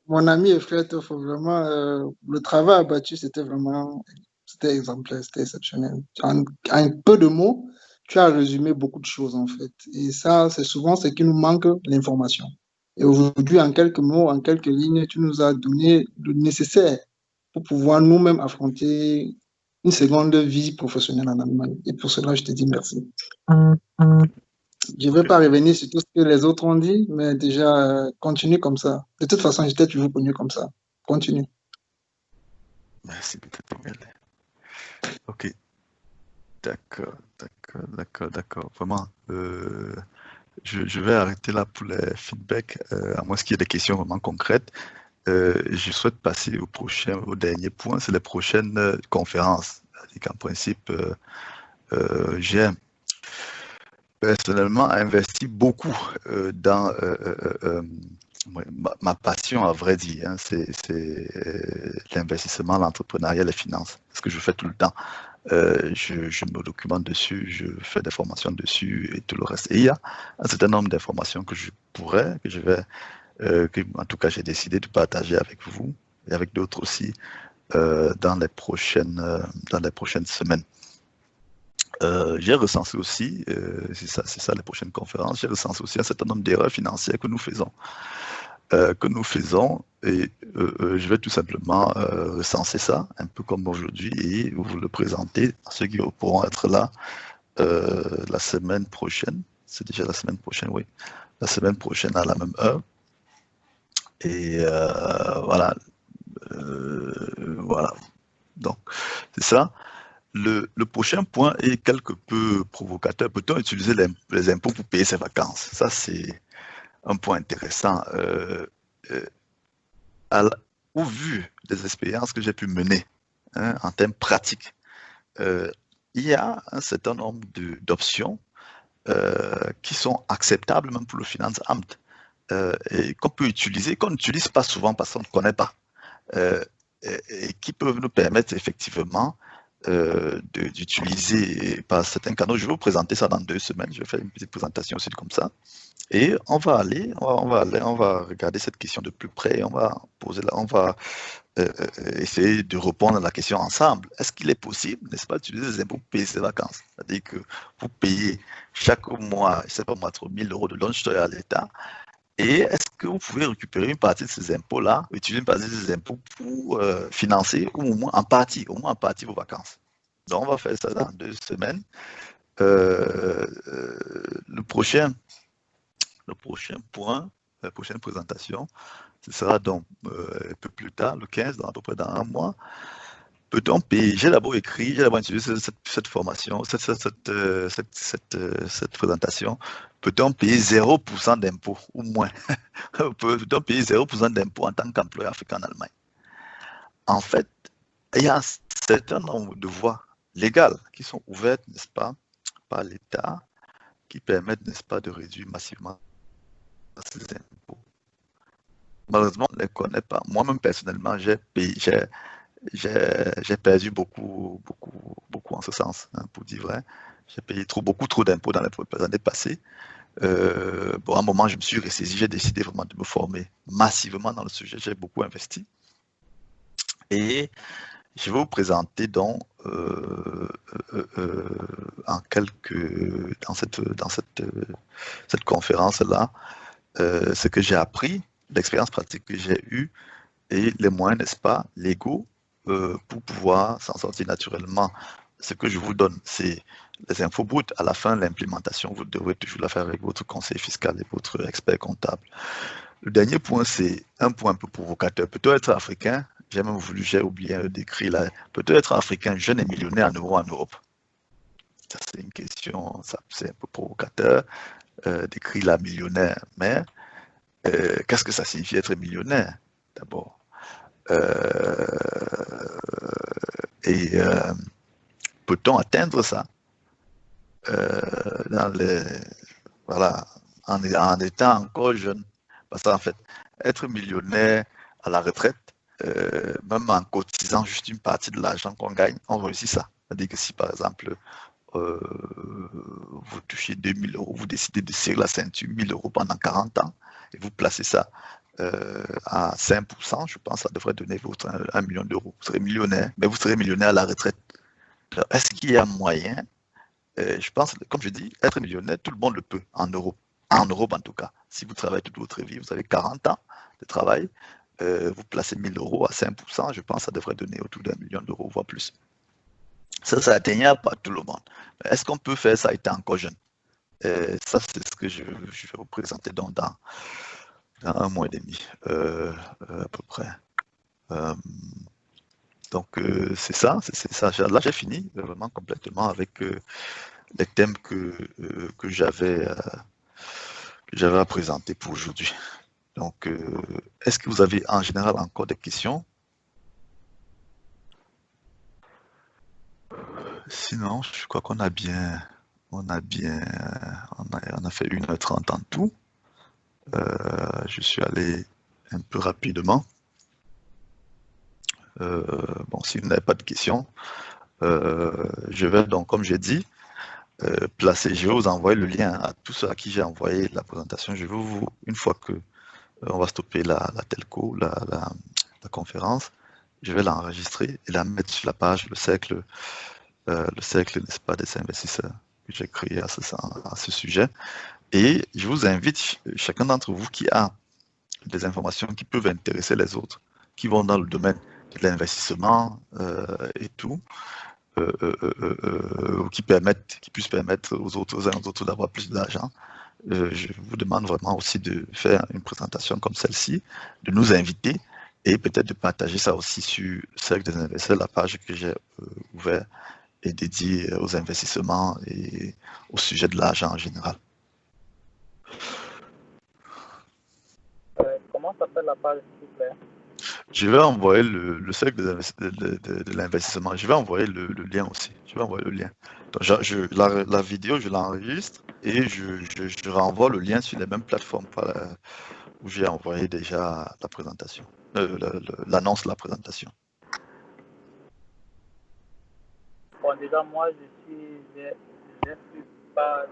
Mon ami et frère, faut vraiment, le travail abattu, c'était exemplaire, c'était exceptionnel. En peu de mots, tu as résumé beaucoup de choses en fait. Et ça, c'est souvent ce qui nous manque, l'information. Et aujourd'hui, en quelques mots, en quelques lignes, tu nous as donné le nécessaire pour pouvoir nous-mêmes affronter une seconde vie professionnelle en Allemagne. Et pour cela, je te dis merci. Je ne vais pas revenir sur tout ce que les autres ont dit, mais déjà, continue comme ça. De toute façon, j'étais toujours connu comme ça. Continue. Merci, peut-être. Ok. D'accord. Vraiment, je vais arrêter là pour les feedbacks, à moins qu'il y ait des questions vraiment concrètes. Je souhaite passer au dernier point, c'est les prochaines conférences. C'est qu'en principe, j'ai personnellement investi beaucoup dans ma passion, à vrai dire, hein, c'est l'investissement, l'entrepreneuriat, les finances. C'est ce que je fais tout le temps. Je me documente dessus, je fais des formations dessus et tout le reste. Et il y a un certain nombre d'informations que en tout cas, j'ai décidé de partager avec vous et avec d'autres aussi dans les prochaines semaines. J'ai recensé aussi, c'est ça les prochaines conférences, j'ai recensé aussi un certain nombre d'erreurs financières que nous faisons. Et je vais tout simplement recenser ça, un peu comme aujourd'hui, et vous le présenter à ceux qui pourront être là la semaine prochaine. C'est déjà la semaine prochaine, oui. La semaine prochaine à la même heure. Et voilà. Voilà. Donc, c'est ça. le prochain point est quelque peu provocateur. Peut-on utiliser les impôts pour payer ses vacances? Ça, c'est un point intéressant. Au vu des expériences que j'ai pu mener en termes pratiques, il y a un certain nombre d'options qui sont acceptables même pour le Finance Amt et qu'on peut utiliser, qu'on n'utilise pas souvent parce qu'on ne connaît pas et qui peuvent nous permettre effectivement d'utiliser par certains canaux. Je vais vous présenter ça dans 2 semaines. Je vais faire une petite présentation aussi comme ça. Et on va regarder cette question de plus près. On va essayer de répondre à la question ensemble. Est-ce qu'il est possible, n'est-ce pas, d'utiliser les impôts pour payer ses vacances? C'est-à-dire que vous payez chaque mois, je ne sais pas moi, 1 000 € de lunch à l'État. Et est-ce que vous pouvez récupérer une partie de ces impôts-là, utiliser une partie de ces impôts pour financer, ou au moins en partie vos vacances? Donc, on va faire ça dans 2 semaines. Le prochain point, la prochaine présentation, ce sera donc un peu plus tard, le 15, à peu près dans 1 mois. Peut-on payer? J'ai d'abord utilisé cette formation, cette présentation. Peut-on payer 0% d'impôts ou moins? Peut-on payer 0% d'impôts en tant qu'employeur africain en Allemagne? En fait, il y a un certain nombre de voies légales qui sont ouvertes, n'est-ce pas, par l'État, qui permettent, n'est-ce pas, de réduire massivement ces impôts. Malheureusement, on ne les connaît pas. Moi-même, personnellement, j'ai perdu beaucoup en ce sens, pour dire vrai. J'ai payé beaucoup trop d'impôts dans les années passées. À un moment, je me suis ressaisi, j'ai décidé vraiment de me former massivement dans le sujet. J'ai beaucoup investi. Et je vais vous présenter donc dans cette conférence-là ce que j'ai appris, l'expérience pratique que j'ai eue et les moyens, n'est-ce pas, légaux pour pouvoir s'en sortir naturellement. Ce que je vous donne, c'est les infos brutes. À la fin, l'implémentation, vous devrez toujours la faire avec votre conseiller fiscal et votre expert comptable. Le dernier point, c'est un point un peu provocateur. Peut-on être africain? J'ai oublié d'écrire là. Peut-on être africain jeune et millionnaire en Europe? Ça, c'est une question, c'est un peu provocateur d'écrire là millionnaire. Mais qu'est-ce que ça signifie être millionnaire, d'abord? Peut-on atteindre ça en étant encore jeune? Parce qu'en fait, être millionnaire à la retraite, même en cotisant juste une partie de l'argent qu'on gagne, on réussit ça. C'est-à-dire que si, par exemple, vous touchez 2 000 €, vous décidez de serrer la ceinture 1 000 € pendant 40 ans, et vous placez ça à 5%, je pense que ça devrait donner 1 million d'euros. Vous serez millionnaire, mais vous serez millionnaire à la retraite. Est-ce qu'il y a moyen? Je pense, comme je dis, être millionnaire, tout le monde le peut, en Europe. En Europe, en tout cas. Si vous travaillez toute votre vie, vous avez 40 ans de travail, vous placez 1 000 € à 5%, je pense que ça devrait donner autour d'1 million d'euros, voire plus. Ça, c'est atteignable par tout le monde. Est-ce qu'on peut faire ça étant encore jeune? Ça, c'est ce que je vais vous présenter dans 1 mois et demi, à peu près. Donc, c'est ça. Là, j'ai fini vraiment complètement avec les thèmes que j'avais à présenter pour aujourd'hui. Donc, est-ce que vous avez en général encore des questions? Sinon, je crois qu'on a bien, on a fait 1h30 en tout. Je suis allé un peu rapidement. Bon, si vous n'avez pas de questions, je vais donc, comme j'ai dit, je vais vous envoyer le lien à tous ceux à qui j'ai envoyé la présentation. Je vais une fois que on va stopper la telco, la conférence, je vais l'enregistrer et la mettre sur la page, le cercle, n'est-ce pas, des investisseurs que j'ai créé à ce sujet. Et je vous invite, chacun d'entre vous qui a des informations qui peuvent intéresser les autres, qui vont dans le domaine de l'investissement et tout, qui puissent permettre aux autres d'avoir plus d'argent. Je vous demande vraiment aussi de faire une présentation comme celle-ci, de nous inviter et peut-être de partager ça aussi sur le cercle des investisseurs, la page que j'ai ouverte est dédié aux investissements et au sujet de l'argent en général. Comment s'appelle la page, s'il vous plaît? Je vais envoyer le cercle de l'investissement. Je vais envoyer le lien aussi. Je vais envoyer le lien. Donc, la vidéo, je l'enregistre et je renvoie le lien sur les mêmes plateformes où j'ai envoyé déjà la présentation, l'annonce de la présentation. Bon, déjà, moi, j'ai fait part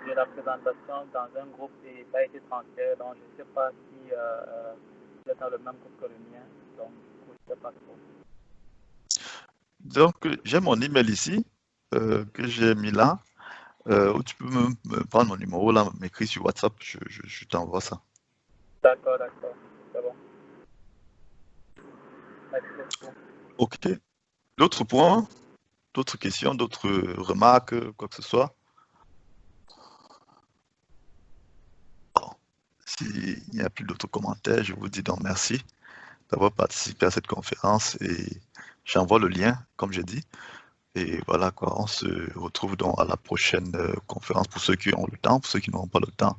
de la présentation dans un groupe et pas été transféré, donc je ne sais pas si vous êtes dans le même groupe que le mien, donc je ne sais pas trop. Donc, j'ai mon email ici, que j'ai mis là, où tu peux me prendre mon numéro là, m'écrire sur WhatsApp, je t'envoie ça. D'accord, c'est bon. Merci beaucoup. Ok. D'autres points? D'autres questions, d'autres remarques, quoi que ce soit? Bon. S'il n'y a plus d'autres commentaires, je vous dis donc merci d'avoir participé à cette conférence et j'envoie le lien, comme j'ai dit. Et voilà quoi, on se retrouve donc à la prochaine conférence pour ceux qui ont le temps. Pour ceux qui n'auront pas le temps,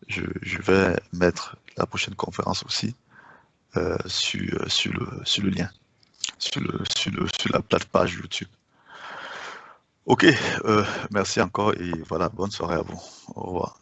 je vais mettre la prochaine conférence aussi sur le lien, sur la page YouTube. Ok, merci encore et voilà, bonne soirée à vous. Au revoir.